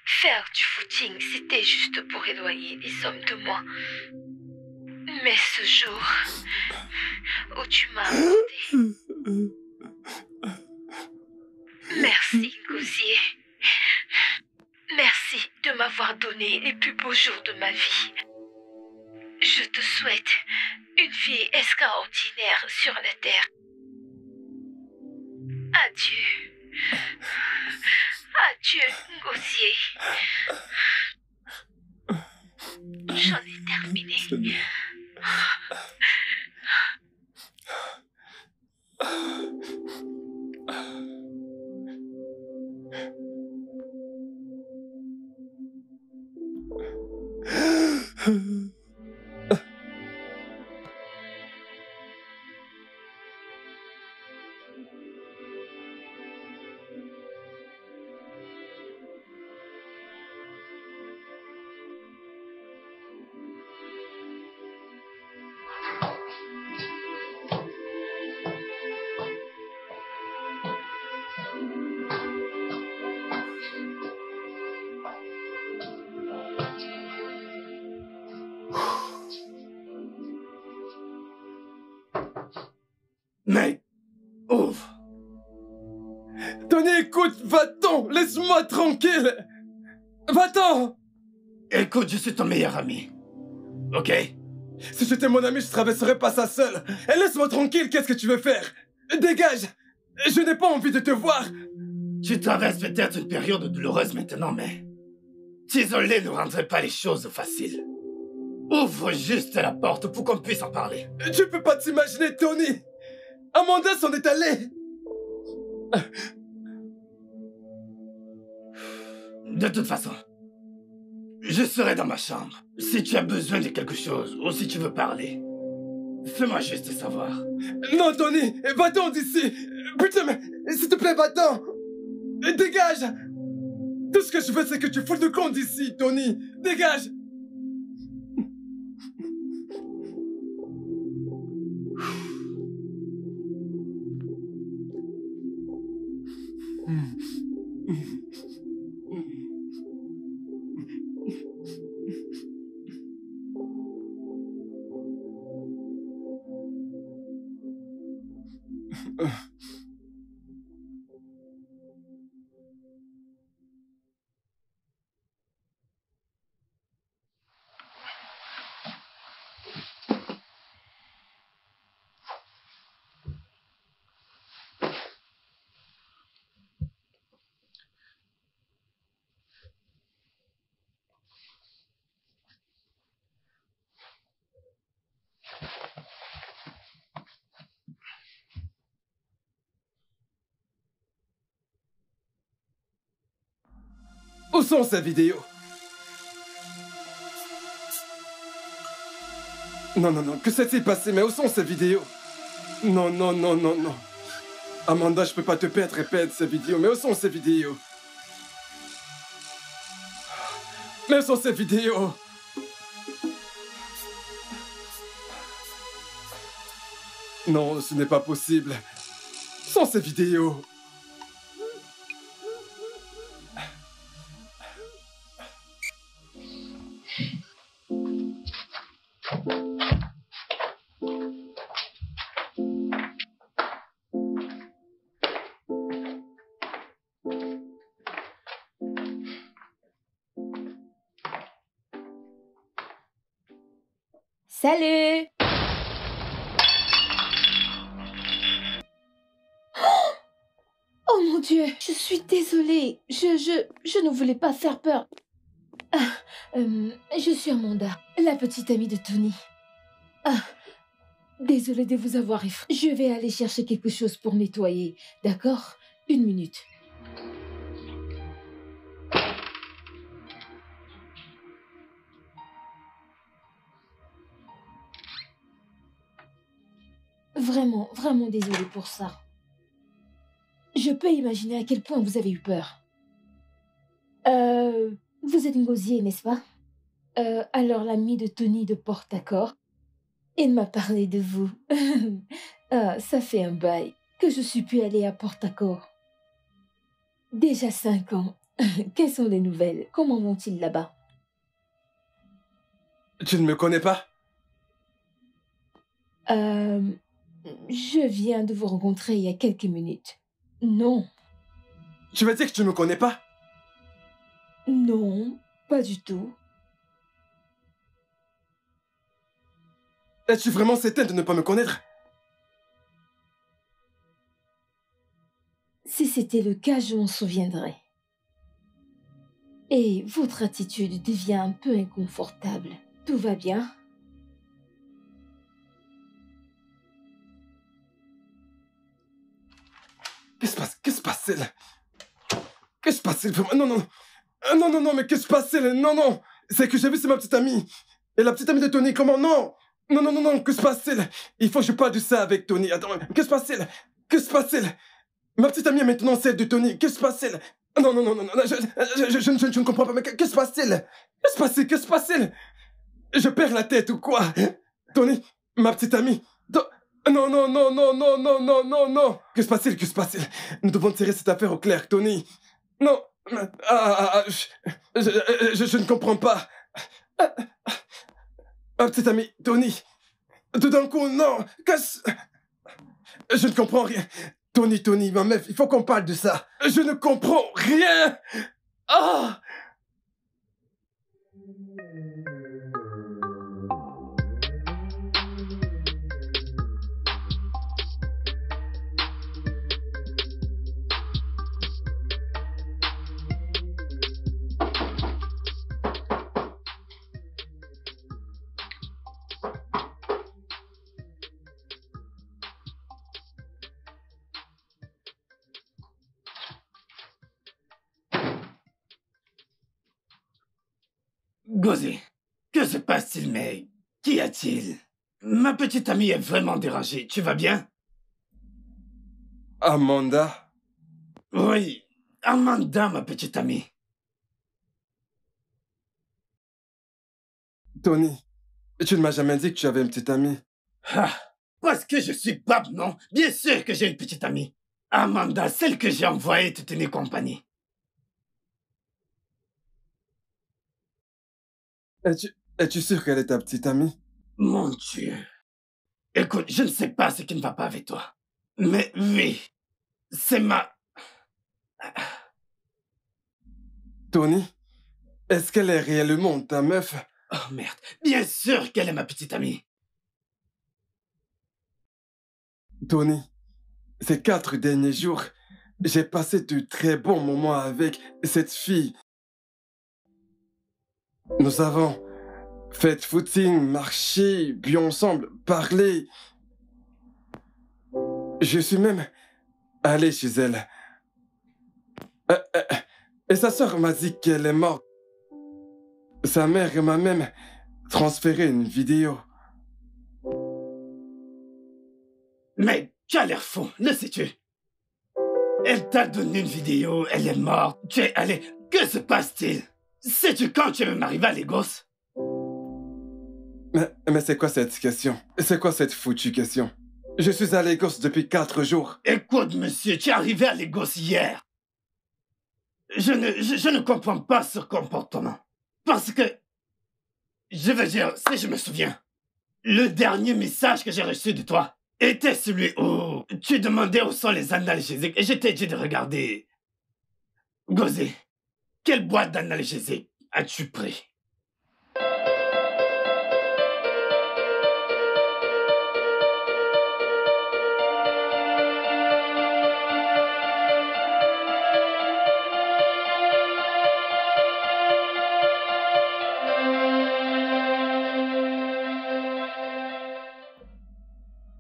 Faire du footing, c'était juste pour éloigner les hommes de moi. Mais ce jour où tu m'as abordé... Merci, Gosier. Merci de m'avoir donné les plus beaux jours de ma vie. Je te souhaite une vie extraordinaire sur la terre. Adieu. Adieu, Gosier. J'en ai terminé. Mec, ouvre. Tony, écoute, va-t'en, laisse-moi tranquille. Va-t'en. Écoute, je suis ton meilleur ami. Ok? Si j'étais mon ami, je traverserais pas ça seul. Et laisse-moi tranquille, qu'est-ce que tu veux faire? Dégage. Je n'ai pas envie de te voir. Tu traverses peut-être une période douloureuse maintenant, mais... t'isoler ne rendrait pas les choses faciles. Ouvre juste la porte pour qu'on puisse en parler. Tu peux pas t'imaginer, Tony. Amanda s'en est allée. De toute façon, je serai dans ma chambre. Si tu as besoin de quelque chose ou si tu veux parler, fais-moi juste savoir. Non, Tony, va-t'en d'ici. Putain, mais s'il te plaît, va-t'en. Dégage. Tout ce que je veux, c'est que tu fous le camp d'ici, Tony. Dégage. Où sont ces vidéos? Non, non, non, que s'est-il passé? Mais où sont ces vidéos? Non, non, non, non, non. Amanda, je peux pas te perdre et perdre ces vidéos. Mais où sont ces vidéos? Mais où sont ces vidéos? Non, ce n'est pas possible. Où sont ces vidéos? Salut! Oh mon Dieu, je suis désolée. Je ne voulais pas faire peur. Je suis Amanda, la petite amie de Tony. Désolée de vous avoir effrayé. Je vais aller chercher quelque chose pour nettoyer, d'accord? 1 minute. Vraiment, vraiment désolée pour ça. Je peux imaginer à quel point vous avez eu peur. Vous êtes Ngozi, n'est-ce pas? Alors l'ami de Tony de Port-Accord. Il m'a parlé de vous. Ça fait un bail que je suis pu aller à Port-Accord. Déjà 5 ans. Quelles sont les nouvelles? Comment vont-ils là-bas? Tu ne me connais pas? Je viens de vous rencontrer il y a quelques minutes. Non. Tu veux dire que tu ne me connais pas? Non, pas du tout. Es-tu vraiment certaine de ne pas me connaître? Si c'était le cas, je m'en souviendrais. Et votre attitude devient un peu inconfortable. Tout va bien? Qu'est-ce se passe-t-il? Qu'est-ce se passe-t-il? Non, non, non, non, non, mais qu'est-ce se passe-t-il? Non, non, c'est que j'ai vu, c'est ma petite amie. Et la petite amie de Tony, comment? Non, non, non, non, non, que se passe-t-il? Il faut que je parle de ça avec Tony. Attends, que se passe-t-il? Que se passe-t-il? Ma petite amie est maintenant celle de Tony. Que se passe-t-il? Non, non, non, non, non, je ne comprends pas, mais que se passe-t-il? Que se passe-t-il? Que se passe-t-il? Je perds la tête ou quoi? Tony, ma petite amie. Non, non, non, non, non, non, non, non, non. Que se passe-t-il? Que se passe-t-il? Nous devons tirer cette affaire au clair, Tony. Non. Je ne comprends pas. Ma petite amie, Tony. Tout d'un coup, non. Je ne comprends rien. Tony, ma meuf, il faut qu'on parle de ça. Je ne comprends rien. Ah! Ngozi, que se passe-t-il, mec? Qu'y a-t-il? Ma petite amie est vraiment dérangée, tu vas bien? Amanda? Oui, Amanda, ma petite amie. Tony, tu ne m'as jamais dit que tu avais une petite amie. Ah, parce que je suis pape, non? Bien sûr que j'ai une petite amie. Amanda, celle que j'ai envoyée te tenir compagnie. Es-tu sûr qu'elle est ta petite amie? Mon Dieu. Écoute, je ne sais pas ce qui ne va pas avec toi. Mais oui, c'est ma... Tony, est-ce qu'elle est réellement ta meuf? Oh merde, bien sûr qu'elle est ma petite amie. Tony, ces 4 derniers jours, j'ai passé de très bons moments avec cette fille. Nous avons fait footing, marché, bu ensemble, parlé. Je suis même allé chez elle. Et sa sœur m'a dit qu'elle est morte. Sa mère m'a même transféré une vidéo. Mais tu as l'air fou, le sais-tu? Elle t'a donné une vidéo, elle est morte, tu es allé... Que se passe-t-il? Sais-tu quand tu es même arrivé à Lagos? Mais c'est quoi cette question? C'est quoi cette foutue question? Je suis à Lagos depuis 4 jours. Écoute, monsieur, tu es arrivé à Lagos hier. Je ne comprends pas ce comportement. Parce que... Je veux dire, si je me souviens, le dernier message que j'ai reçu de toi était celui où tu demandais où sont les analgésiques et je t'ai dit de regarder. Gosé, quelle boîte d'analgésiques as-tu pris?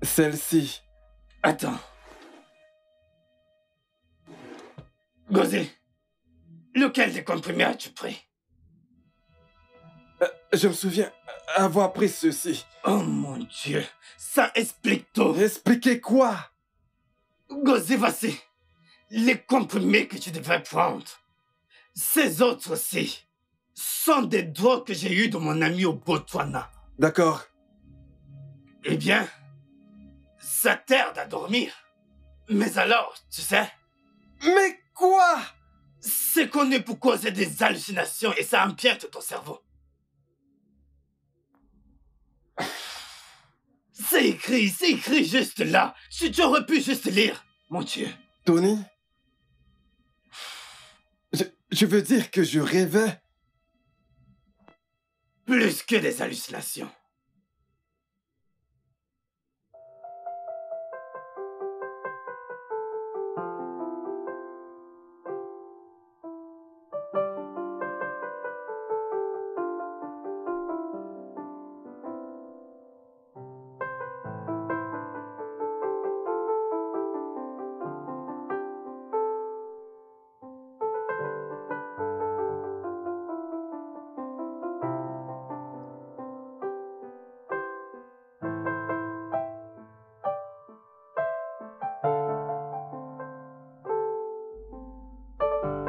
Celle-ci. Attends. Gosé, lequel des comprimés as-tu pris? Je me souviens avoir pris ceci. Oh mon Dieu, ça explique tout. Expliquez quoi? Gosé, voici les comprimés que tu devais prendre. Ces autres-ci sont des drogues que j'ai eues de mon ami au Botswana. D'accord. Eh bien, ça t'aide à dormir. Mais alors, tu sais, Mais quoi? c'est connu pour causer des hallucinations et ça empiète ton cerveau. C'est écrit juste là. Tu aurais pu juste lire, mon Dieu. Tony? Je veux dire que je rêvais. Plus que des hallucinations.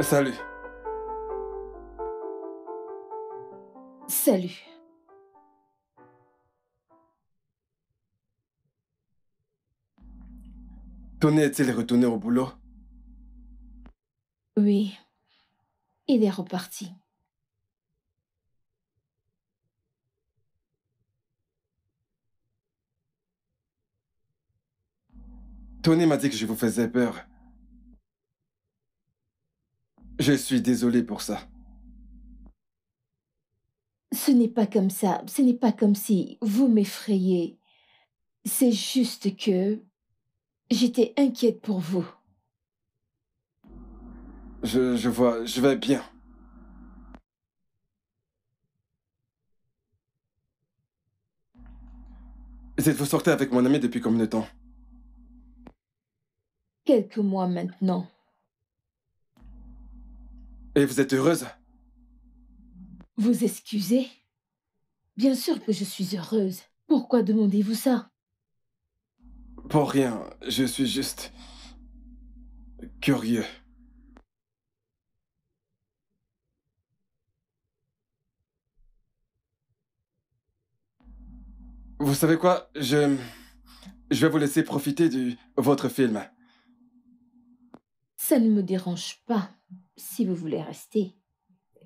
Salut. Salut. Tony est-il retourné au boulot? Oui, il est reparti. Tony m'a dit que je vous faisais peur. Je suis désolé pour ça. Ce n'est pas comme ça. Ce n'est pas comme si vous m'effrayez. C'est juste que j'étais inquiète pour vous. Je vois, je vais bien. Vous sortez avec mon ami depuis combien de temps? Quelques mois maintenant. Et vous êtes heureuse? Vous excusez? Bien sûr que je suis heureuse. Pourquoi demandez-vous ça? Pour rien, je suis juste curieux. Vous savez quoi? Je vais vous laisser profiter de votre film. Ça ne me dérange pas si vous voulez rester.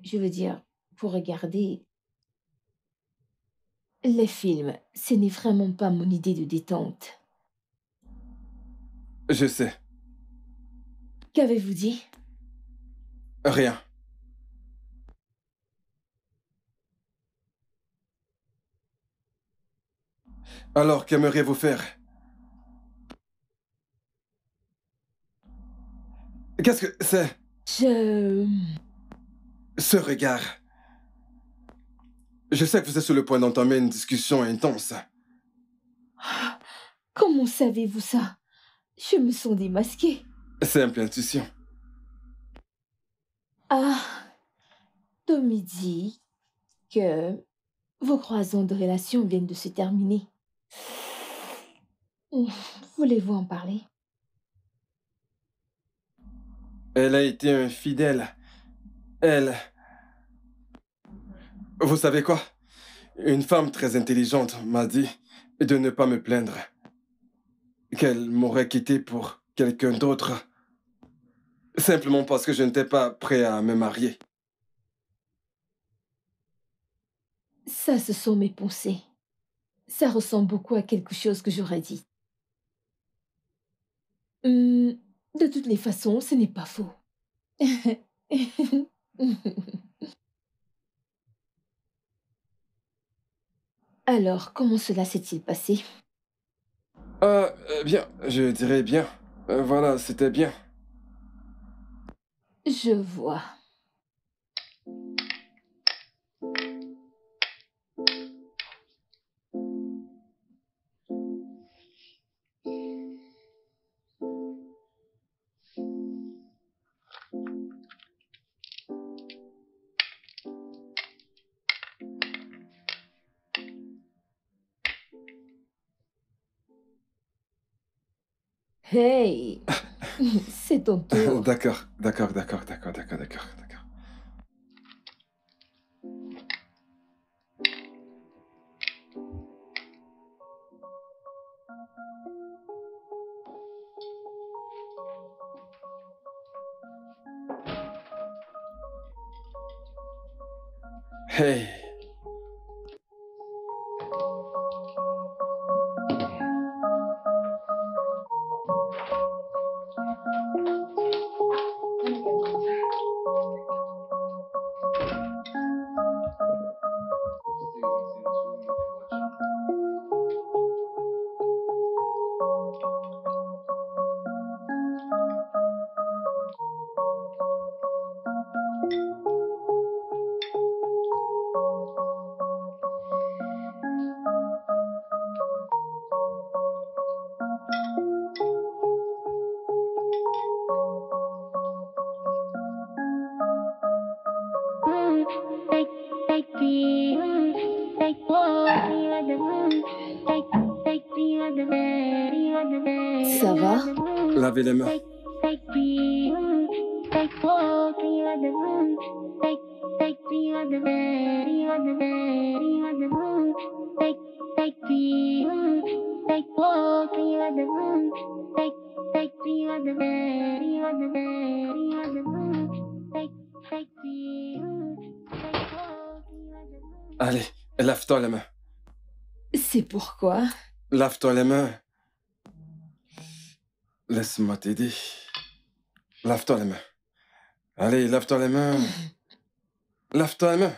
Je veux dire, pour regarder les films, ce n'est vraiment pas mon idée de détente. Je sais. Qu'avez-vous dit? Rien. Alors, qu'aimeriez-vous faire? Qu'est-ce que c'est? Ce regard. Je sais que vous êtes sur le point d'entamer une discussion intense. Comment savez-vous ça? Je me sens démasquée. Simple intuition. Ah, Tommy dit que vos croisons de relations viennent de se terminer. Voulez-vous en parler? Elle a été infidèle. Elle... Vous savez quoi? Une femme très intelligente m'a dit de ne pas me plaindre. Qu'elle m'aurait quitté pour quelqu'un d'autre. Simplement parce que je n'étais pas prêt à me marier. Ça, ce sont mes pensées. Ça ressemble beaucoup à quelque chose que j'aurais dit. De toutes les façons, ce n'est pas faux. Alors, comment cela s'est-il passé? Bien, je dirais bien. Voilà, c'était bien. Je vois. Hey, c'est ton tour. D'accord. Hey. Ça va? Lavez les mains. Allez, lave-toi les mains. C'est pourquoi? Lave-toi les mains. Laisse-moi t'aider. Lave-toi les mains. Allez, lave-toi les mains. Lave-toi les mains.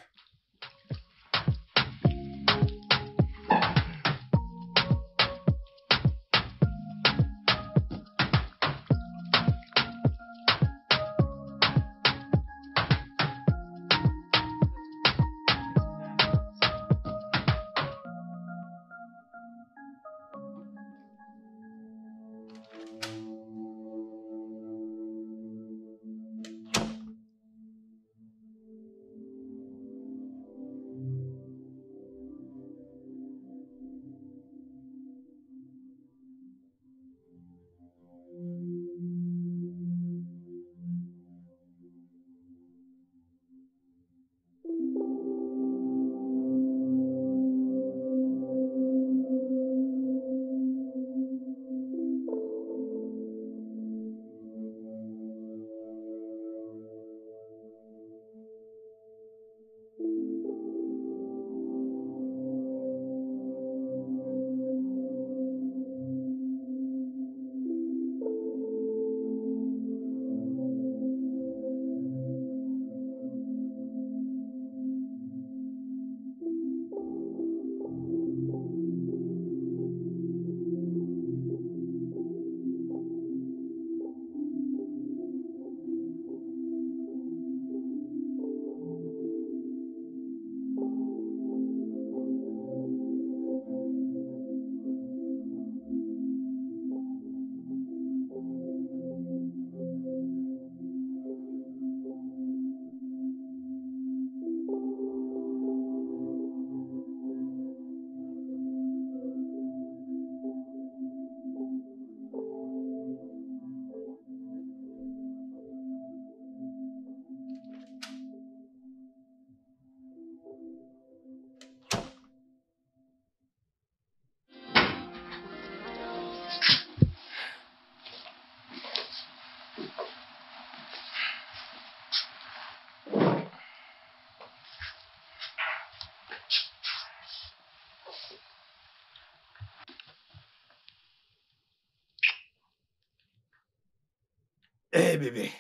Hé bébé,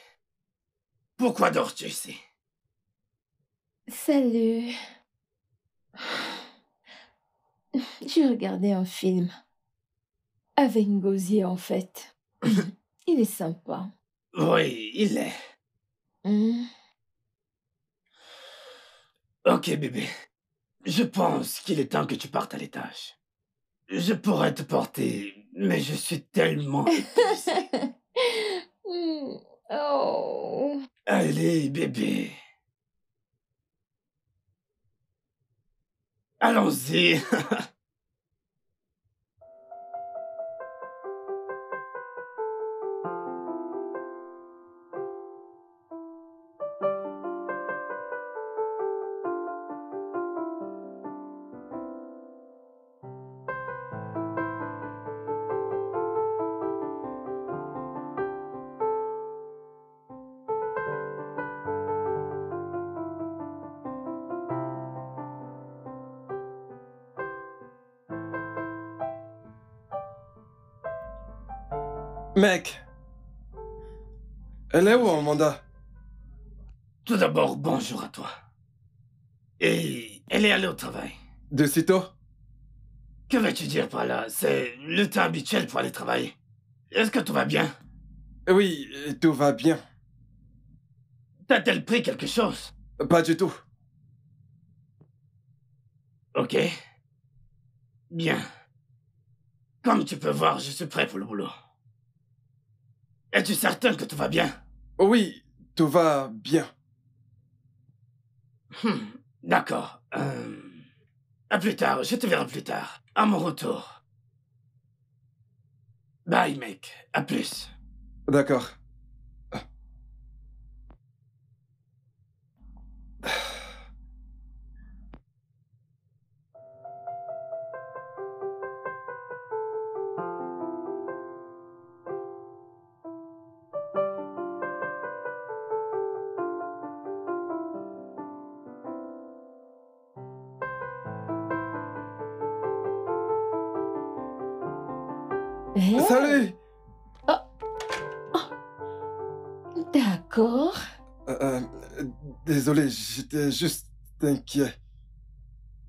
pourquoi dors-tu ici? Salut. J'ai regardé un film. Avec Ngozi, en fait. Il est sympa. Oui, il est. Hmm. Ok bébé, je pense qu'il est temps que tu partes à l'étage. Je pourrais te porter, mais je suis tellement épuisé. Hmm. Oh. Allez bébé. Allons-y. Mec, elle est où, Amanda? Tout d'abord, bonjour à toi. Et elle est allée au travail. De sitôt? Que veux-tu dire par là? C'est le temps habituel pour aller travailler. Est-ce que tout va bien? Oui, tout va bien. T'a-t-elle pris quelque chose? Pas du tout. Ok. Bien. Comme tu peux voir, je suis prêt pour le boulot. Es-tu certain que tout va bien? Oui, tout va bien. D'accord. À plus tard, je te verrai plus tard. À mon retour. Bye, mec. À plus. D'accord. Hey. Salut! Oh. D'accord. Euh, Désolé, j'étais juste inquiet.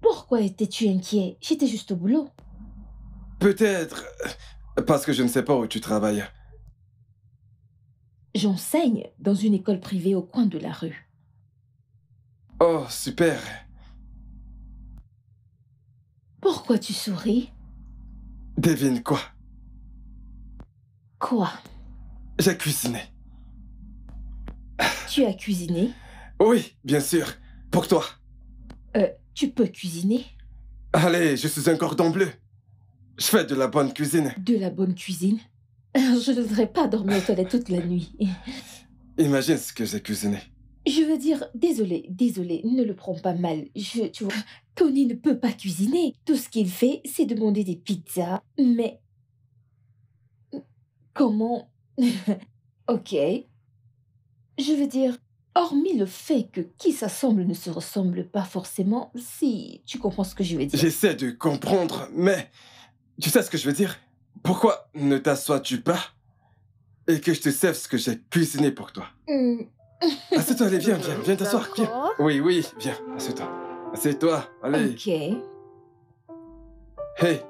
Pourquoi étais-tu inquiet? J'étais juste au boulot. Peut-être parce que je ne sais pas où tu travailles. J'enseigne dans une école privée au coin de la rue. Oh, super. Pourquoi tu souris? Devine quoi? Quoi? J'ai cuisiné. Tu as cuisiné? Oui, bien sûr. Pour toi. Tu peux cuisiner? Allez, je suis un cordon bleu. Je fais de la bonne cuisine. De la bonne cuisine? Je ne voudrais pas dormir aux toilettes toute la nuit. Imagine ce que j'ai cuisiné. Je veux dire, désolé, ne le prends pas mal. Tu vois, Tony ne peut pas cuisiner. Tout ce qu'il fait, c'est demander des pizzas. Mais comment? Ok. Je veux dire, hormis le fait que qui s'assemble ne se ressemble pas forcément, si tu comprends ce que je veux dire. J'essaie de comprendre, mais tu sais ce que je veux dire? Pourquoi ne t'assois-tu pas et que je te serve ce que j'ai cuisiné pour toi? Assieds-toi, allez, viens t'asseoir, viens. Oui, viens, assieds-toi. Assieds-toi, allez. Ok, Hey,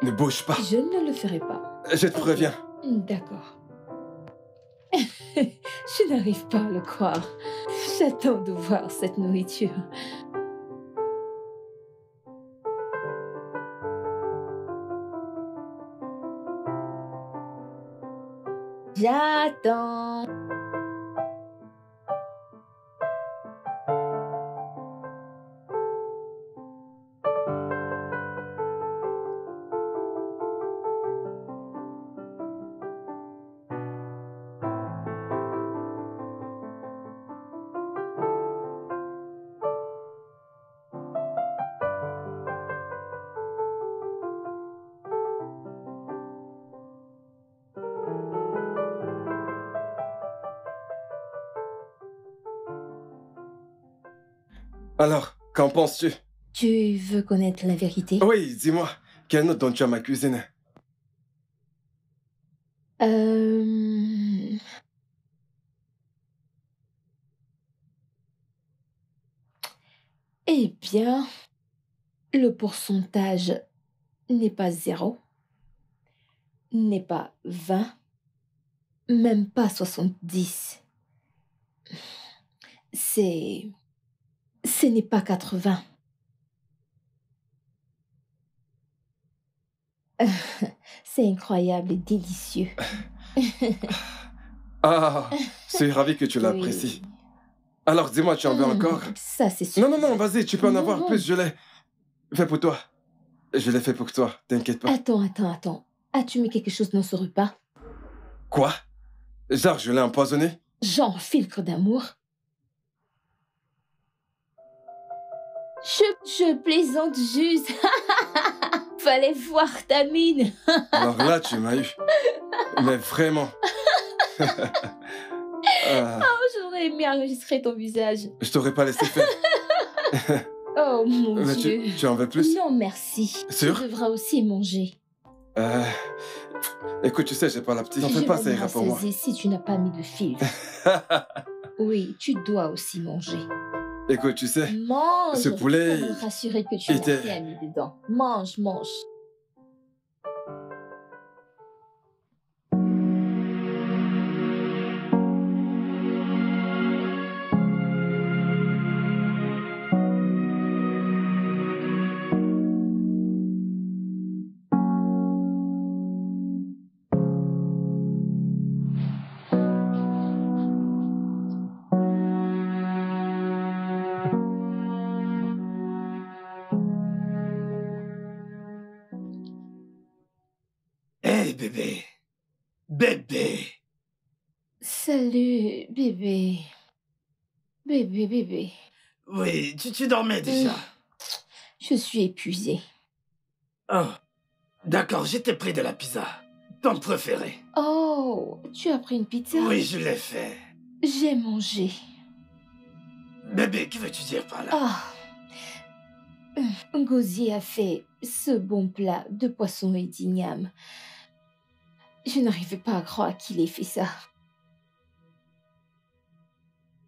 ne bouge pas. je ne le ferai pas. Je te préviens. D'accord. Je n'arrive pas à le croire. J'attends de voir cette nourriture. J'attends. Alors, qu'en penses-tu? Tu veux connaître la vérité? Oui, dis-moi, quelle note donnes-tu à ma cuisine? Eh bien, le pourcentage n'est pas 0, n'est pas 20, même pas 70. Ce n'est pas 80. C'est incroyable et délicieux. Ah, je suis ravi que tu l'apprécies. Oui. Alors, dis-moi, tu en veux encore? Ça, c'est sûr. Non, vas-y, tu peux en avoir Non. plus, je l'ai. Fait pour toi. Je l'ai fait pour toi, t'inquiète pas. Attends. As-tu mis quelque chose dans ce repas? Quoi? Genre, je l'ai empoisonné? Genre filtre d'amour? Je plaisante juste. Fallait voir ta mine. Alors là, tu m'as eu. Mais vraiment. Ah, J'aurais aimé enregistrer ton visage. je t'aurais pas laissé faire. Oh mon Mais Dieu. tu en veux plus? Non, merci. Sûr? Tu devras aussi manger. Écoute, tu sais, j'ai pas l'appétit. T'en Je fais pas, vais ça me ira pour moi. rassasier si tu n'as pas mis de filtre. Oui, tu dois aussi manger. Écoute, tu sais, Mange. ce poulet, Pour me rassurer que tu il n'as était- rien mis dedans. Mange. Hé, bébé. Bébé. Salut, bébé. Bébé. Oui, tu dormais déjà. Je suis épuisée. Oh, d'accord, j'étais pris de la pizza. Ton préféré. Oh, tu as pris une pizza? Oui, je l'ai fait. J'ai mangé. Bébé, que veux-tu dire par là? Ah. Ngozi a fait ce bon plat de poisson et d'igname. Je n'arrivais pas à croire qu'il ait fait ça.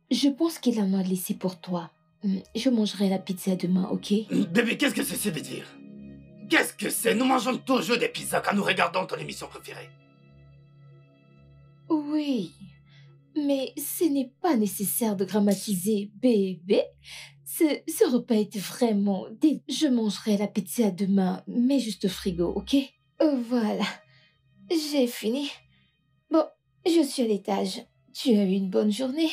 Je pense qu'il en a laissé pour toi. Je mangerai la pizza demain, ok? Bébé, qu'est-ce que ceci veut dire? Qu'est-ce que c'est? Nous mangeons toujours des pizzas quand nous regardons ton émission préférée. Oui, mais ce n'est pas nécessaire de grammatiser bébé. Ce repas était vraiment... Je mangerai la pizza demain, mais juste au frigo, ok? Voilà, j'ai fini. Bon, je suis à l'étage. Tu as eu une bonne journée?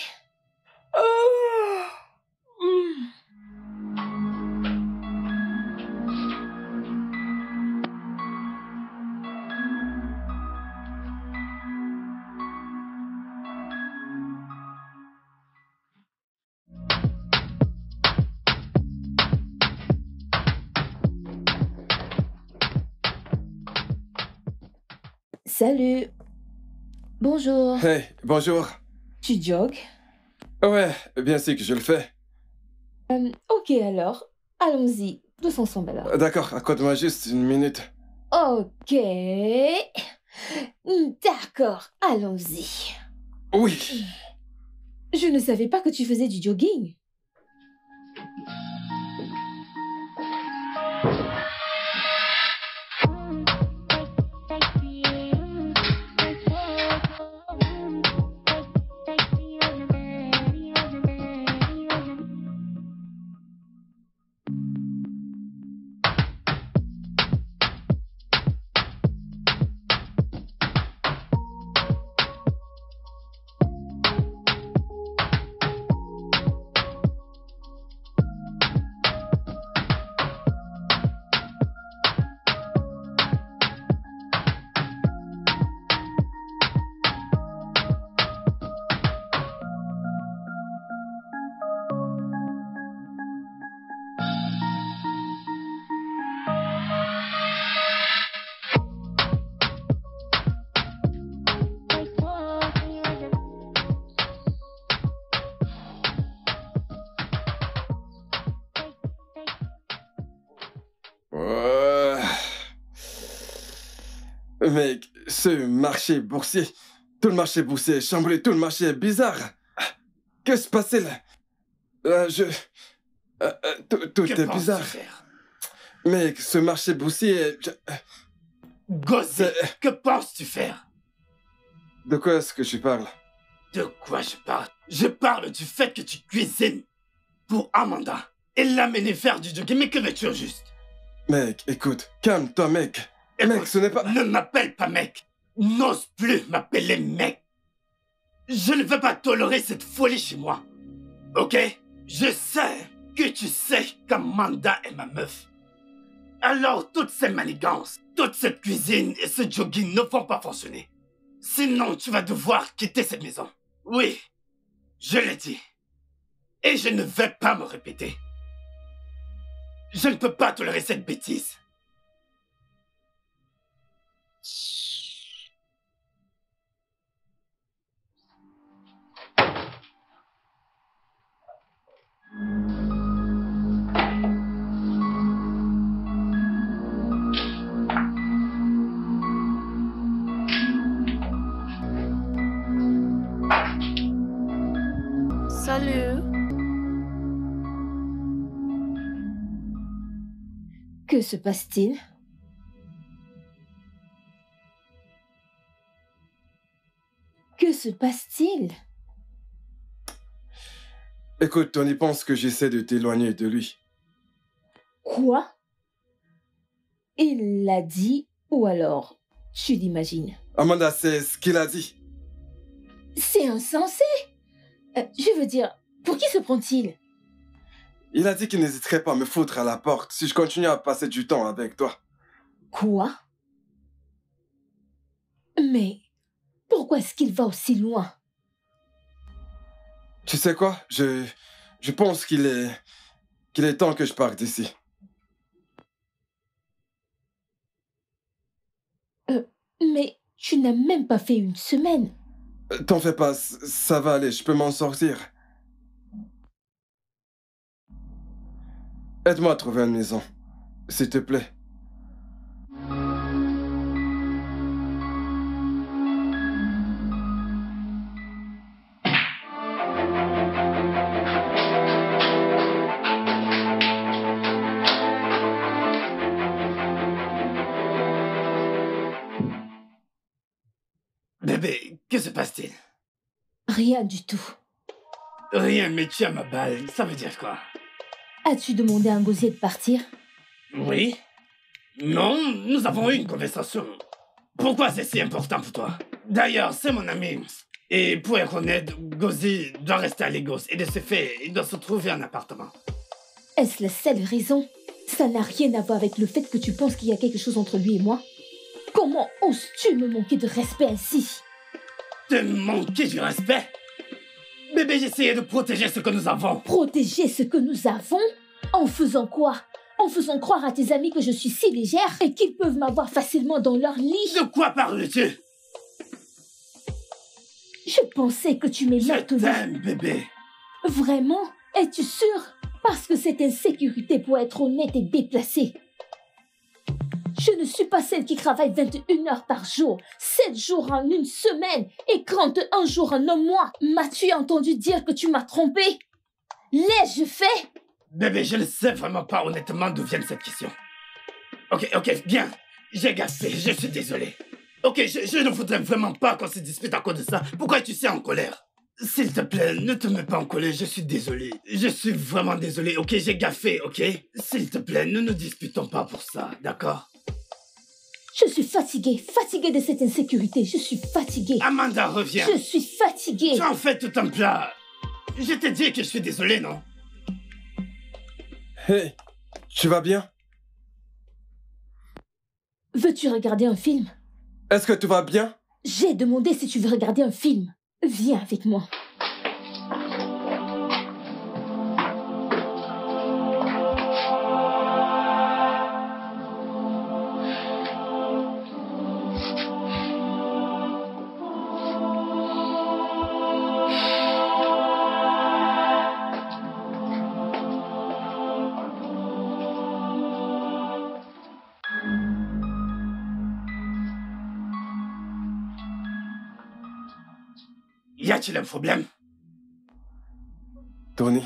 Salut. Bonjour. Hey, bonjour. Tu jogues? Ouais, bien sûr que je le fais. Ok alors, allons-y, tous ensemble alors. D'accord, accorde-moi juste une minute. Ok. D'accord, allons-y. Oui. Je ne savais pas que tu faisais du jogging. Mec, ce marché boursier, tout le marché boursier est chamboulé, tout le marché est bizarre. Qu'est-ce qui se passait là? Tout Que est penses-tu bizarre. faire? Mec, ce marché boursier... Gossi, que penses-tu faire? De quoi est-ce que tu parles? De quoi je parle? Je parle du fait que tu cuisines pour Amanda et l'amener faire du jogging. Mais que veux-tu au juste? Mec, écoute, calme-toi, mec. Écoute, Mec, ce n'est pas... Ne m'appelle pas mec. N'ose plus m'appeler mec. Je ne veux pas tolérer cette folie chez moi. Ok? Je sais que tu sais qu'Amanda est ma meuf. Alors toutes ces manigances, toute cette cuisine et ce jogging ne vont pas fonctionner. Sinon, tu vas devoir quitter cette maison. Oui, je l'ai dit. Et je ne vais pas me répéter. Je ne peux pas tolérer cette bêtise. Salut. Que se passe-t-il? Que se passe-t-il? Écoute, Tony pense que j'essaie de t'éloigner de lui. Quoi? Il l'a dit ou alors tu l'imagines? Amanda, c'est ce qu'il a dit. C'est insensé! Je veux dire, pour qui se prend-il? Il a dit qu'il n'hésiterait pas à me foutre à la porte si je continue à passer du temps avec toi. Quoi? Mais pourquoi est-ce qu'il va aussi loin? Tu sais quoi? Je pense qu'il est temps que je parte d'ici. Mais tu n'as même pas fait une semaine. T'en fais pas, ça va aller, je peux m'en sortir. Aide-moi à trouver une maison, s'il te plaît. Bébé, que se passe-t-il? Rien du tout. Rien, mais tu as ma balle. Ça veut dire quoi? As-tu demandé à un gosier de partir? Oui? Non, nous avons eu une conversation. Pourquoi c'est si important pour toi? D'ailleurs, c'est mon ami. Et pour être honnête, Gozi doit rester à Lagos. Et de ce fait, il doit se trouver un appartement. Est-ce la seule raison? Ça n'a rien à voir avec le fait que tu penses qu'il y a quelque chose entre lui et moi? Comment oses-tu me manquer de respect ainsi? Te manquer du respect? Bébé, j'essayais de protéger ce que nous avons. Protéger ce que nous avons? En faisant quoi? En faisant croire à tes amis que je suis si légère et qu'ils peuvent m'avoir facilement dans leur lit? De quoi parles-tu? Je pensais que tu m'aimais Je maintenant. t'aime, bébé. Vraiment? Es-tu sûr? Parce que cette insécurité, pour être honnête, est déplacée. Je ne suis pas celle qui travaille 21 heures par jour, 7 jours en une semaine et 31 jours en un mois. M'as-tu entendu dire que tu m'as trompé? L'ai-je fait? Bébé, je ne sais vraiment pas honnêtement d'où vient cette question. Ok, bien. J'ai gaspé, je suis désolé. Ok, je ne voudrais vraiment pas qu'on se dispute à cause de ça. Pourquoi es-tu si en colère? S'il te plaît, ne te mets pas en colère, je suis désolé. Je suis vraiment désolé, ok? J'ai gaffé, ok? S'il te plaît, ne nous disputons pas pour ça, d'accord? Je suis fatiguée de cette insécurité. Je suis fatiguée. Amanda, reviens. Je suis fatiguée. Tu en fais tout un plat. Je t'ai dit que je suis désolé, non? Hey, tu vas bien? Veux-tu regarder un film? Est-ce que tout va bien? J'ai demandé si tu veux regarder un film. Viens avec moi. Y a-t-il un problème? Tony,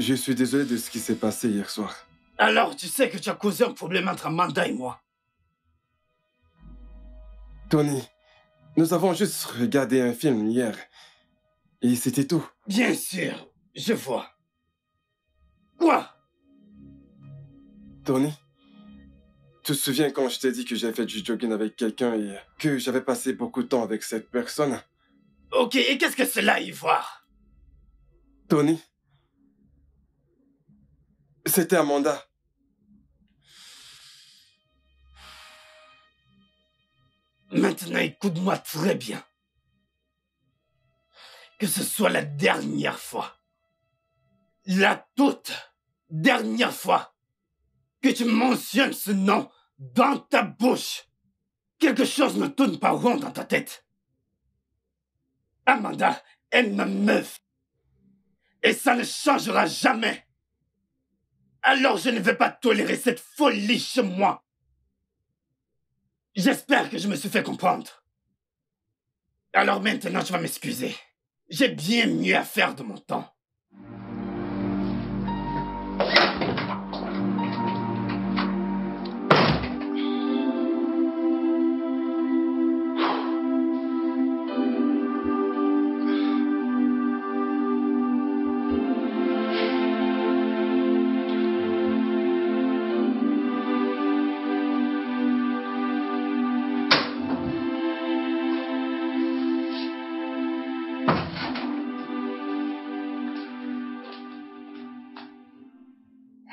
Je suis désolé de ce qui s'est passé hier soir. Alors, tu sais que tu as causé un problème entre Amanda et moi. Tony, nous avons juste regardé un film hier. Et c'était tout. Bien sûr, je vois. Quoi? Tony, tu te souviens quand je t'ai dit que j'avais fait du jogging avec quelqu'un et que j'avais passé beaucoup de temps avec cette personne? Ok, et qu'est-ce que cela a à y voir? Tony, c'était Amanda. Maintenant, écoute-moi très bien. Que ce soit la dernière fois, la toute dernière fois que tu mentionnes ce nom dans ta bouche, quelque chose ne tourne pas rond dans ta tête. Amanda est ma meuf. Et ça ne changera jamais. Alors je ne vais pas tolérer cette folie chez moi. J'espère que je me suis fait comprendre. Alors maintenant, tu vas m'excuser. J'ai bien mieux à faire de mon temps.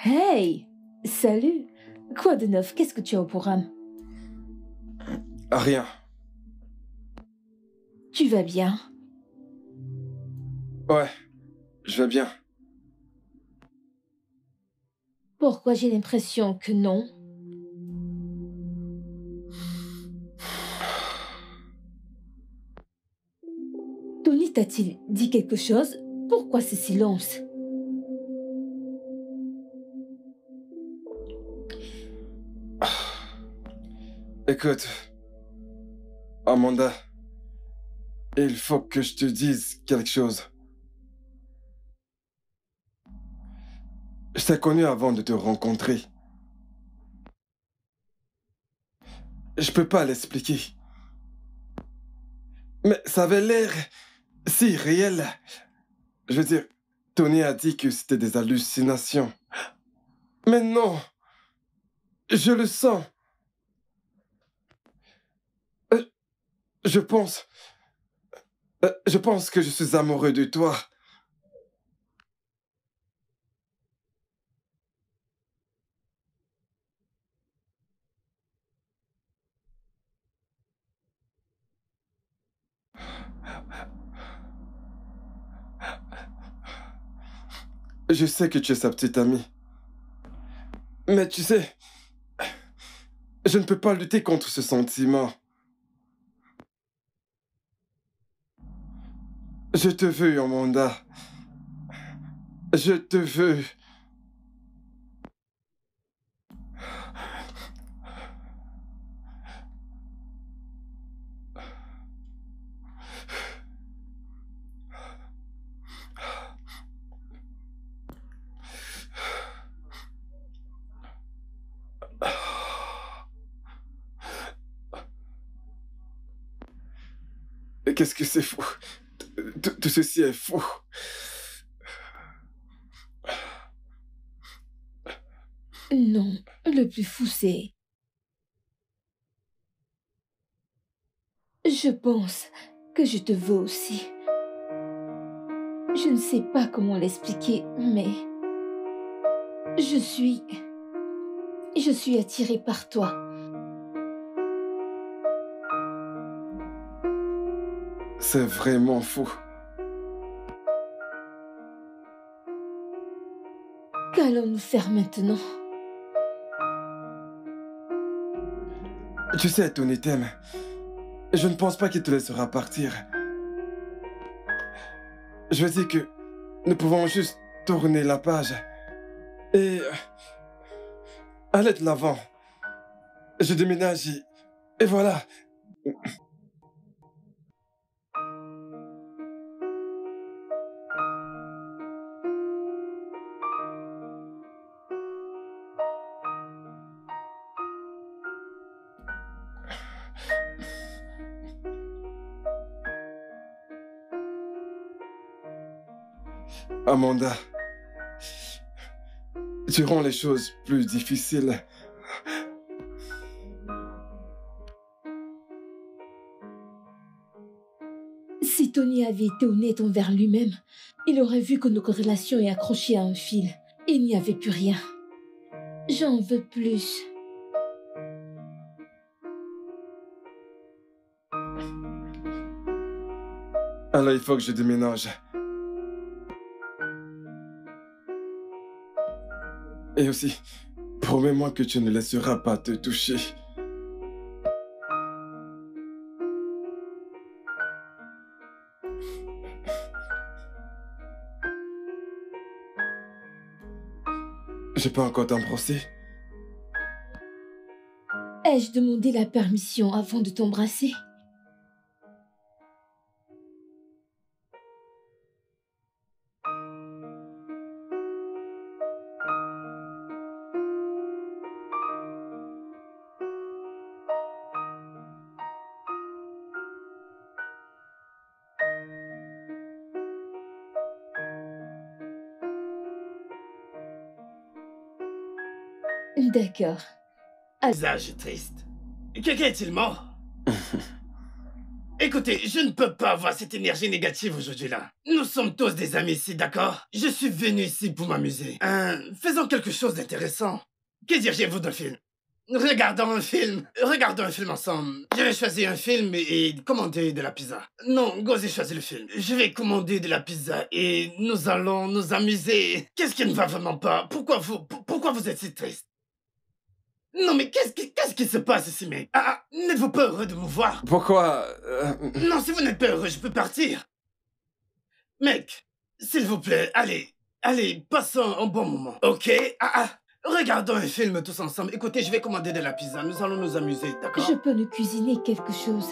Hey, salut. Quoi de neuf? Qu'est-ce que tu as au programme? Rien. Tu vas bien? Ouais, je vais bien. Pourquoi j'ai l'impression que non? Tony t'a-t-il dit quelque chose? Pourquoi ce silence? Écoute, Amanda, il faut que je te dise quelque chose. Je t'ai connu avant de te rencontrer. Je peux pas l'expliquer. Mais ça avait l'air si réel. Je veux dire, Tony a dit que c'était des hallucinations. Mais non, je le sens. Je pense que je suis amoureux de toi. Je sais que tu es sa petite amie. Mais tu sais, je ne peux pas lutter contre ce sentiment. Je te veux, Amanda. Je te veux. Qu'est-ce que c'est fou? Tout ceci est fou. Non, le plus fou c'est... Je pense que je te veux aussi. Je ne sais pas comment l'expliquer, mais... Je suis attirée par toi. C'est vraiment fou. Qu'allons-nous faire maintenant? Tu sais, Tony t'aime. Je ne pense pas qu'il te laissera partir. Je veux dire que nous pouvons juste tourner la page et aller de l'avant. Je déménage et voilà. Amanda, tu rends les choses plus difficiles. Si Tony avait été honnête envers lui-même, il aurait vu que notre relation est accrochée à un fil. Il n'y avait plus rien. J'en veux plus. Alors il faut que je déménage. Et aussi, promets-moi que tu ne laisseras pas te toucher. J'ai pas encore t'embrasser. Ai-je demandé la permission avant de t'embrasser? D'accord. Visage triste. Quelqu'un est-il mort? Écoutez, je ne peux pas avoir cette énergie négative aujourd'hui là. Nous sommes tous des amis ici, d'accord? Je suis venu ici pour m'amuser. Faisons quelque chose d'intéressant. Que diriez-vous d'un film? Regardons un film ensemble. Je vais choisir un film et commander de la pizza. Non, Gosé choisit le film. Je vais commander de la pizza et nous allons nous amuser. Qu'est-ce qui ne va vraiment pas? Pourquoi vous êtes si triste? Non mais qu'est-ce qui se passe ici, mec? N'êtes-vous pas heureux de me voir? Pourquoi Non, si vous n'êtes pas heureux, je peux partir. Mec, s'il vous plaît, allez, passons un bon moment, ok? Regardons un film tous ensemble. Écoutez, je vais commander de la pizza. Nous allons nous amuser, d'accord? Je peux nous cuisiner quelque chose.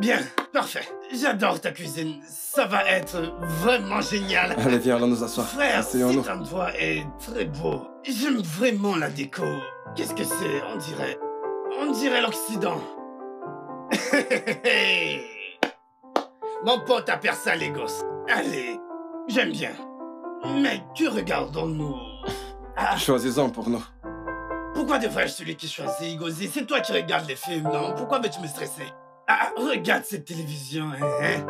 Bien, parfait. J'adore ta cuisine. Ça va être vraiment génial. Allez, viens, allons nous asseoir. Frère, cet Asseyons-nous. endroit est très beau. J'aime vraiment la déco. Qu'est-ce que c'est? On dirait l'Occident. Mon pote a percé à Lagos. Allez, j'aime bien. Mais que regardons-nous? Choisis-en pour nous. Pourquoi devrais-je celui qui choisit, Gozi? C'est toi qui regardes les films, non? Pourquoi veux-tu me stresser? Regarde cette télévision, hein?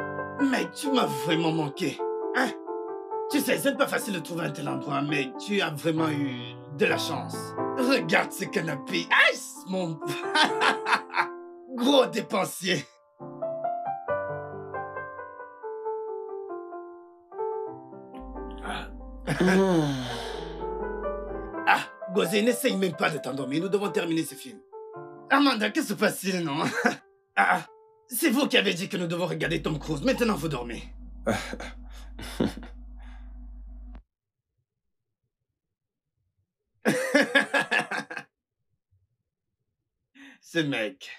Mec, tu m'as vraiment manqué. Hein? Tu sais, c'est pas facile de trouver un tel endroit, mais tu as vraiment eu de la chance. Regarde ce canapé. Aïe, mon... Gros dépensier. Gosé, n'essaye même pas de t'endormir. Nous devons terminer ce film. Amanda, qu'est-ce qui se passe-t-il, non? C'est vous qui avez dit que nous devons regarder Tom Cruise. Maintenant, vous dormez. Ce mec.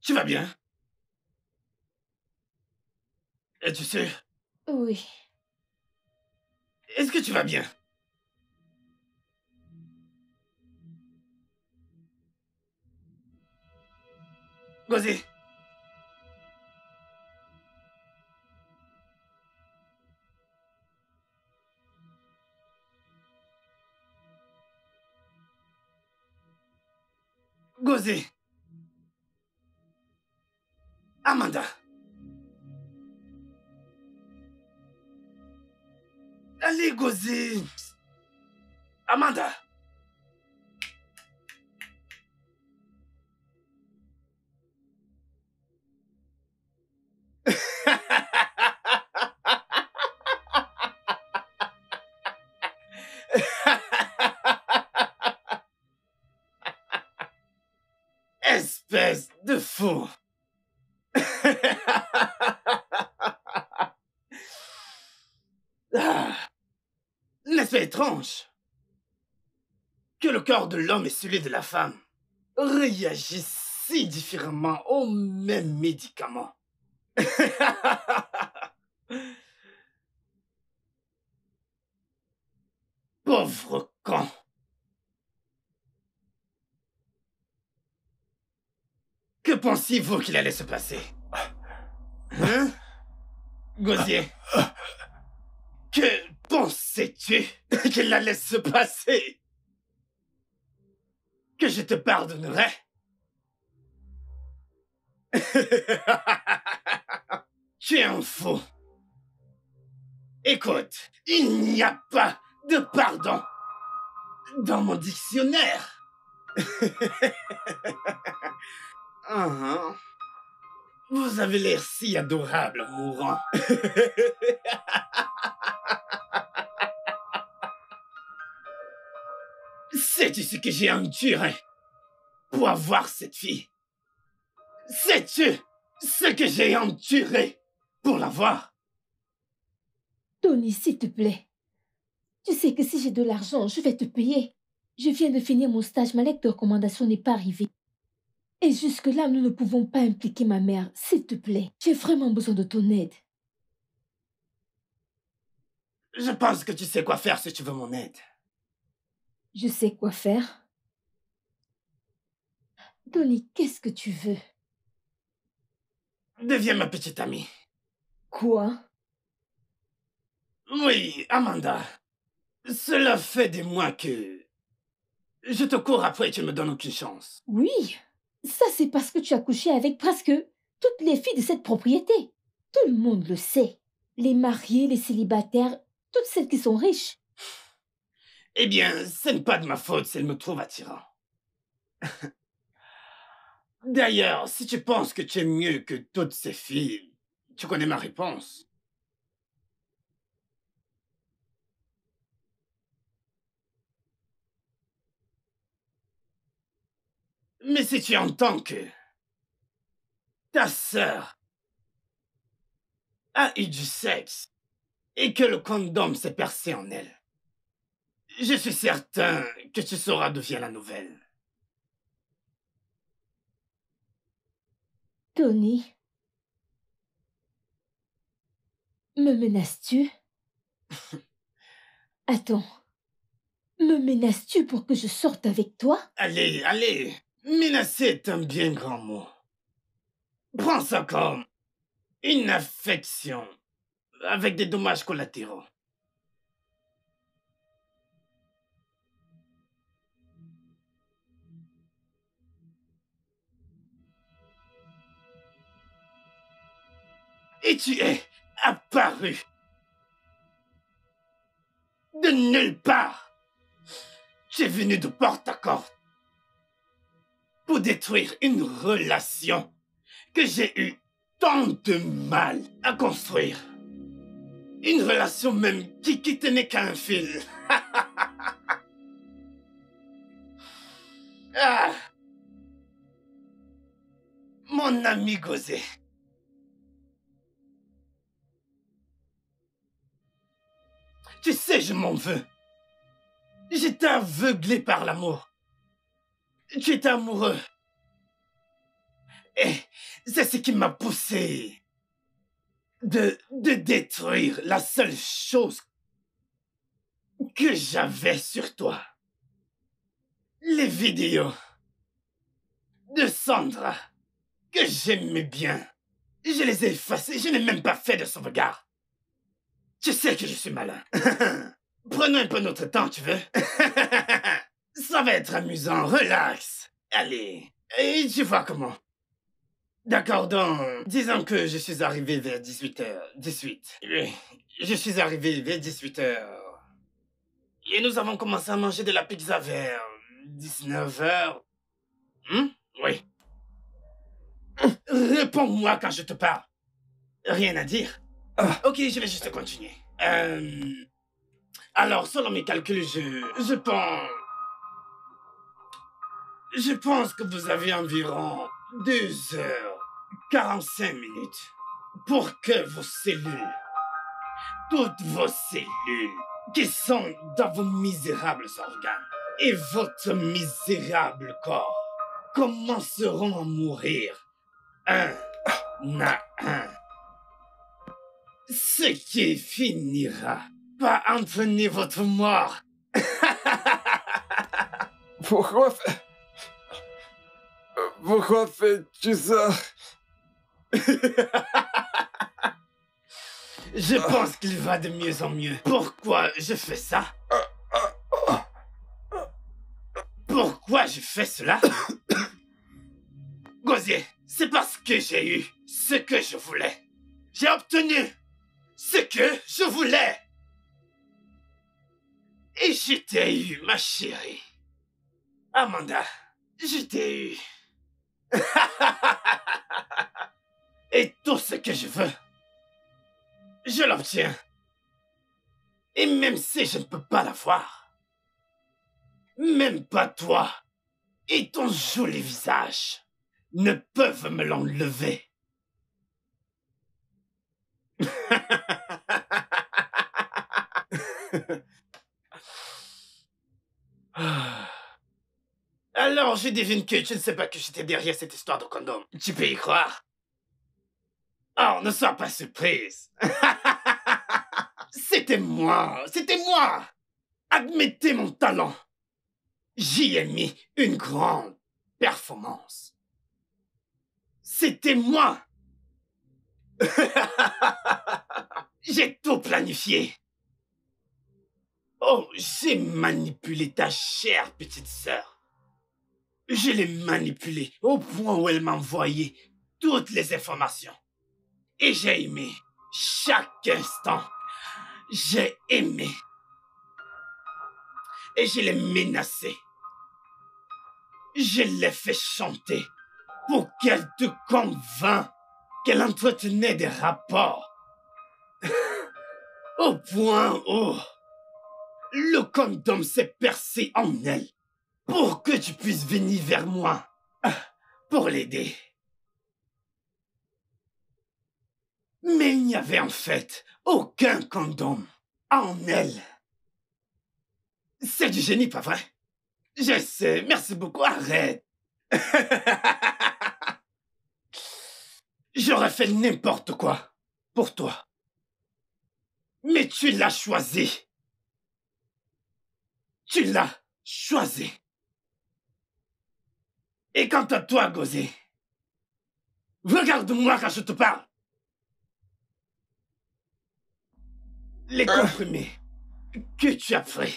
Tu vas bien? Es-tu sûr? Oui. Est-ce que tu vas bien? Gosé. Gosé. Amanda. Allez, Gosé. Amanda. Espèce de fou. N'est-ce pas étrange que le corps de l'homme et celui de la femme réagissent si différemment aux mêmes médicaments? Pauvre con. Que pensiez-vous qu'il allait se passer? Hein? Gosier? Que pensais-tu qu'il allait se passer? Que je te pardonnerais? Tu es un fou. Écoute, il n'y a pas de pardon dans mon dictionnaire. Vous avez l'air si adorable en mourant. Sais-tu ce que j'ai enduré pour avoir cette fille? Sais-tu ce que j'ai enduré pour l'avoir? Tony, s'il te plaît. Tu sais que si j'ai de l'argent, je vais te payer. Je viens de finir mon stage, ma lettre de recommandation n'est pas arrivée. Et jusque-là, nous ne pouvons pas impliquer ma mère. S'il te plaît, j'ai vraiment besoin de ton aide. Je pense que tu sais quoi faire si tu veux mon aide. Je sais quoi faire. Tony, qu'est-ce que tu veux? Deviens ma petite amie. Quoi? Oui, Amanda. Cela fait des mois que je te cours après et tu ne me donnes aucune chance. Oui, ça c'est parce que tu as couché avec presque toutes les filles de cette propriété. Tout le monde le sait. Les mariés, les célibataires, toutes celles qui sont riches. Eh bien, ce n'est pas de ma faute si elle me trouve attirant. D'ailleurs, si tu penses que tu es mieux que toutes ces filles, tu connais ma réponse. Mais si tu entends que ta sœur a eu du sexe et que le condom s'est percé en elle, je suis certain que tu sauras d'où vient la nouvelle. Tony, me menaces-tu? Attends, me menaces-tu pour que je sorte avec toi? Allez, allez, menacer est un bien grand mot. Prends ça comme une affection avec des dommages collatéraux. Et tu es apparu de nulle part. Tu es venu de porte à porte pour détruire une relation que j'ai eu tant de mal à construire. Une relation même qui tenait qu'à un fil. Ah. Mon ami Gosé. Tu sais, je m'en veux. J'étais aveuglé par l'amour. Tu étais amoureux. Et c'est ce qui m'a poussé de détruire la seule chose que j'avais sur toi. Les vidéos de Sandra que j'aimais bien. Je les ai effacées. Je n'ai même pas fait de sauvegarde. Tu sais que je suis malin. Prenons un peu notre temps, tu veux? Ça va être amusant, relax. Allez, et tu vois comment. D'accord, donc, disons que je suis arrivé vers 18h18. Oui, je suis arrivé vers 18h. Et nous avons commencé à manger de la pizza vers 19h. Oui. Réponds-moi quand je te parle. Rien à dire? Ok, je vais juste continuer. Alors, selon mes calculs, je pense que vous avez environ 2h45 pour que vos cellules, toutes vos cellules qui sont dans vos misérables organes et votre misérable corps commenceront à mourir un à un. Ce qui finira par entraîner votre mort. Pourquoi Pourquoi fais-tu ça? Je pense qu'il va de mieux en mieux. Pourquoi je fais ça? Pourquoi je fais cela? Gosier, c'est parce que j'ai eu ce que je voulais. J'ai obtenu ce que je voulais. Et je t'ai eu, ma chérie. Amanda, je t'ai eu. Et tout ce que je veux, je l'obtiens. Et même si je ne peux pas l'avoir, même pas toi et ton joli visage ne peuvent me l'enlever. Alors, je devine que tu ne sais pas que j'étais derrière cette histoire de condom. Tu peux y croire? Oh, ne sois pas surprise. C'était moi. Admettez mon talent. J'y ai mis une grande performance. C'était moi. J'ai tout planifié. Oh, j'ai manipulé ta chère petite sœur. Je l'ai manipulée au point où elle m'envoyait toutes les informations. Et j'ai aimé chaque instant. J'ai aimé. Et je l'ai menacée. Je l'ai fait chanter pour qu'elle te convainc qu'elle entretenait des rapports. Au point où le condom s'est percé en elle pour que tu puisses venir vers moi pour l'aider. Mais il n'y avait en fait aucun condom en elle. C'est du génie, pas vrai? Je sais, merci beaucoup, arrête. J'aurais fait n'importe quoi pour toi. Mais tu l'as choisi. Tu l'as choisi. Et quant à toi, Gosé, regarde-moi quand je te parle. Les comprimés que tu as pris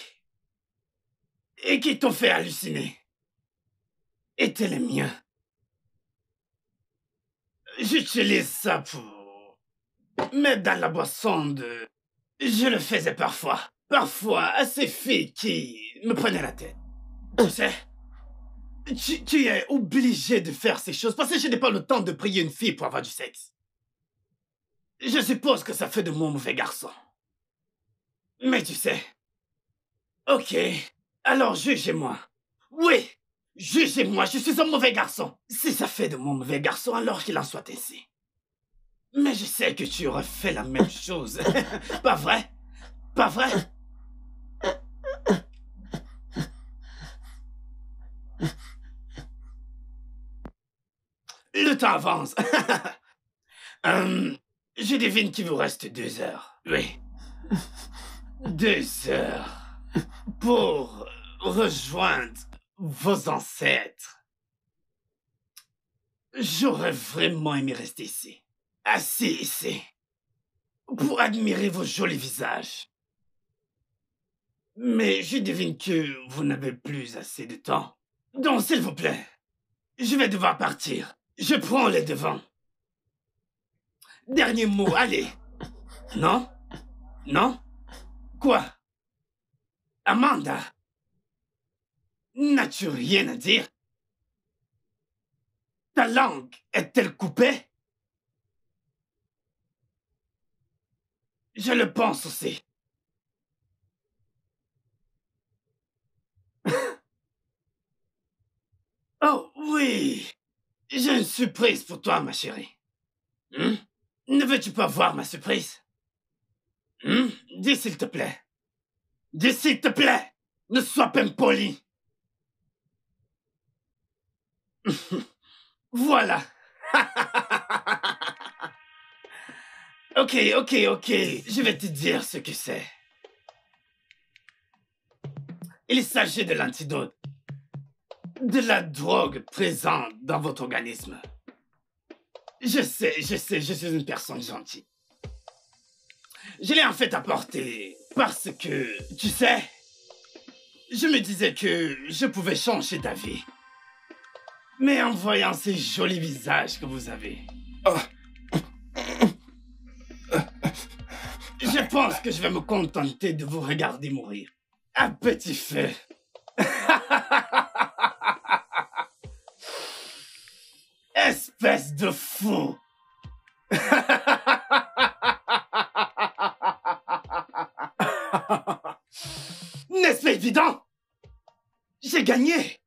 et qui t'ont fait halluciner étaient les miens. J'utilise ça pour mettre dans la boisson de... Je le faisais parfois. Parfois à ces filles qui me prenaient la tête. Tu sais, tu es obligé de faire ces choses parce que je n'ai pas le temps de prier une fille pour avoir du sexe. Je suppose que ça fait de moi un mauvais garçon. Mais tu sais... Ok, alors jugez-moi. Oui, jugez-moi, je suis un mauvais garçon. Si ça fait de moi un mauvais garçon, alors qu'il en soit ainsi. Mais je sais que tu aurais fait la même chose. Pas vrai? Pas vrai? Le temps avance. Je devine qu'il vous reste 2 heures. Oui. 2 heures. Pour rejoindre vos ancêtres. J'aurais vraiment aimé rester ici. Assis ici. Pour admirer vos jolis visages. Mais je devine que vous n'avez plus assez de temps. Donc, s'il vous plaît, je vais devoir partir. Je prends les devants. Dernier mot, allez. Non? Non? Quoi? Amanda? N'as-tu rien à dire? Ta langue est-elle coupée? Je le pense aussi. Oh oui, j'ai une surprise pour toi, ma chérie. Ne veux-tu pas voir ma surprise? Dis s'il te plaît. Dis s'il te plaît. Ne sois pas impoli. Voilà. Ok. Je vais te dire ce que c'est. Il s'agit de l'antidote. de la drogue présente dans votre organisme. Je sais, je suis une personne gentille. Je l'ai en fait apporté parce que, tu sais, je me disais que je pouvais changer d'avis. Mais en voyant ces jolis visages que vous avez, je pense que je vais me contenter de vous regarder mourir. À petit feu. Espèce de fou. N'est-ce pas évident? J'ai gagné.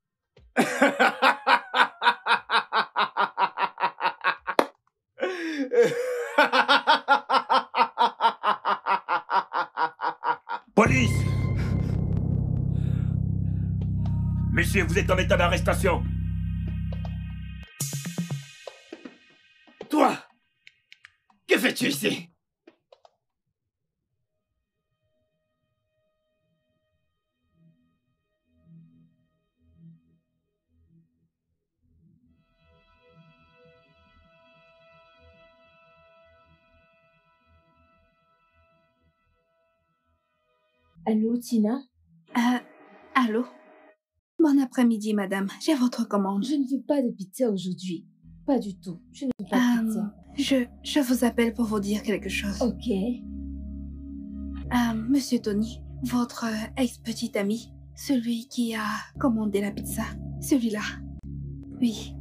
Police! Messieurs, vous êtes en état d'arrestation. Toi, que fais-tu ici? Allô, Tina? Allô? Bon après-midi, madame. J'ai votre commande. Je ne veux pas de pizza aujourd'hui. Pas du tout. Je ne veux pas de pizza. Je vous appelle pour vous dire quelque chose. Ok. Monsieur Tony, votre ex-petit ami, celui qui a commandé la pizza, celui-là. Oui.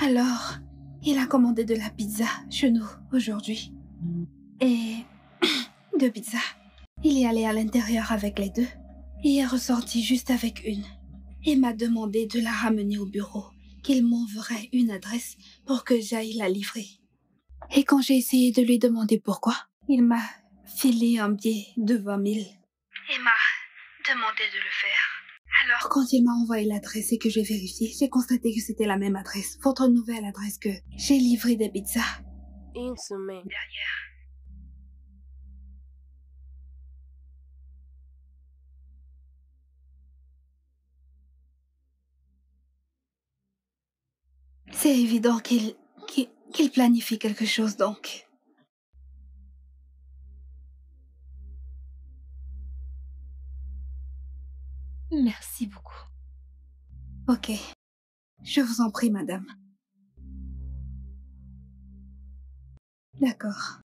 Alors, il a commandé de la pizza chez nous aujourd'hui. Et 2 pizzas. Il est allé à l'intérieur avec les 2 et est ressorti juste avec une. Et m'a demandé de la ramener au bureau, qu'il m'enverrait une adresse pour que j'aille la livrer. Et quand j'ai essayé de lui demander pourquoi, il m'a filé un billet de 20 000. Et m'a demandé de le faire. Alors, quand il m'a envoyé l'adresse et que j'ai vérifié, j'ai constaté que c'était la même adresse, votre nouvelle adresse que j'ai livré des pizzas. Une semaine derrière. C'est évident qu'il planifie quelque chose donc. Merci beaucoup. Ok. Je vous en prie, madame. D'accord.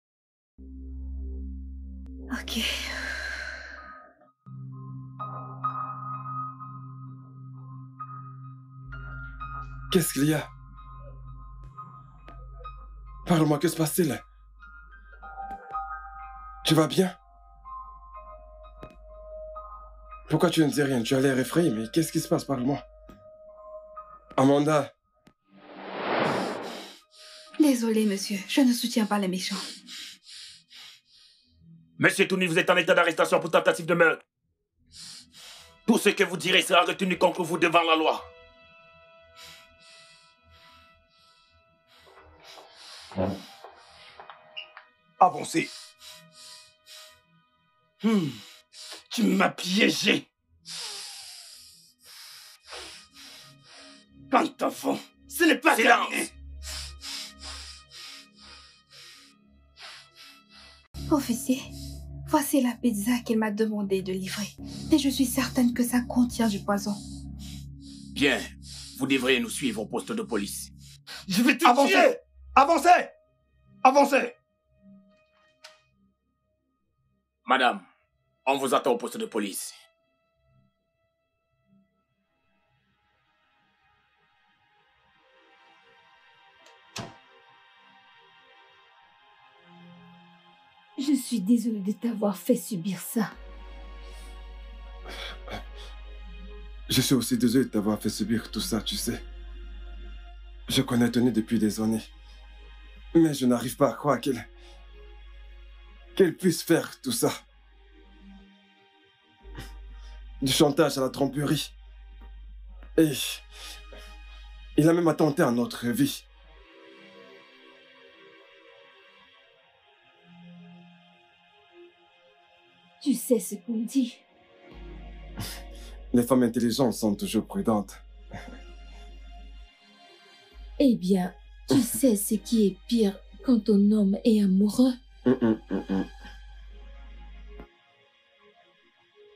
Ok. Qu'est-ce qu'il y a? Parle-moi, que se passe-t-il? Tu vas bien? Pourquoi tu ne dis rien? Tu as l'air effrayé, mais qu'est-ce qui se passe? Parle-moi. Amanda. Désolé, monsieur. Je ne soutiens pas les méchants. Monsieur Tony, vous êtes en état d'arrestation pour tentative de meurtre. Tout ce que vous direz sera retenu contre vous devant la loi. Avancez. Tu m'as piégé. Quant au fond, ce n'est pas terminé. Officier, voici la pizza qu'il m'a demandé de livrer. Et je suis certaine que ça contient du poison. Bien, vous devriez nous suivre au poste de police. Je vais te Avancez! tuer. Avancez! Avancez! Madame, on vous attend au poste de police. Je suis désolée de t'avoir fait subir ça. Je suis aussi désolé de t'avoir fait subir tout ça, tu sais. Je connais Tony depuis des années. Mais je n'arrive pas à croire qu'elle puisse faire tout ça. Du chantage à la tromperie. Et il a même attenté à notre vie. Tu sais ce qu'on dit. Les femmes intelligentes sont toujours prudentes. Eh bien, tu sais ce qui est pire quand ton homme est amoureux?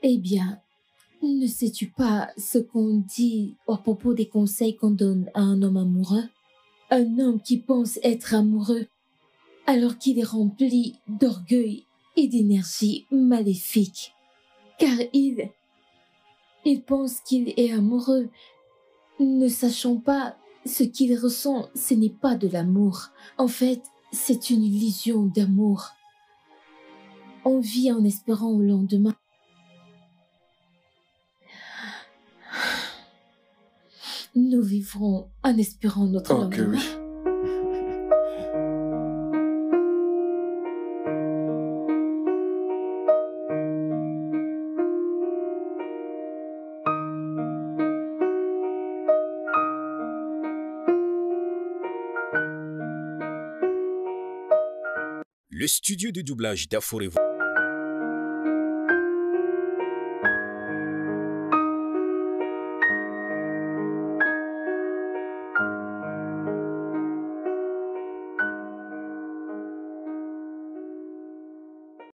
Eh bien, ne sais-tu pas ce qu'on dit à propos des conseils qu'on donne à un homme amoureux? Un homme qui pense être amoureux alors qu'il est rempli d'orgueil et d'énergie maléfique. Car il pense qu'il est amoureux, ne sachant pas ce qu'il ressent, ce n'est pas de l'amour. En fait, c'est une illusion d'amour. On vit en espérant au lendemain. Nous vivrons en espérant notre lendemain. Oui. Le studio de doublage d'Aforevo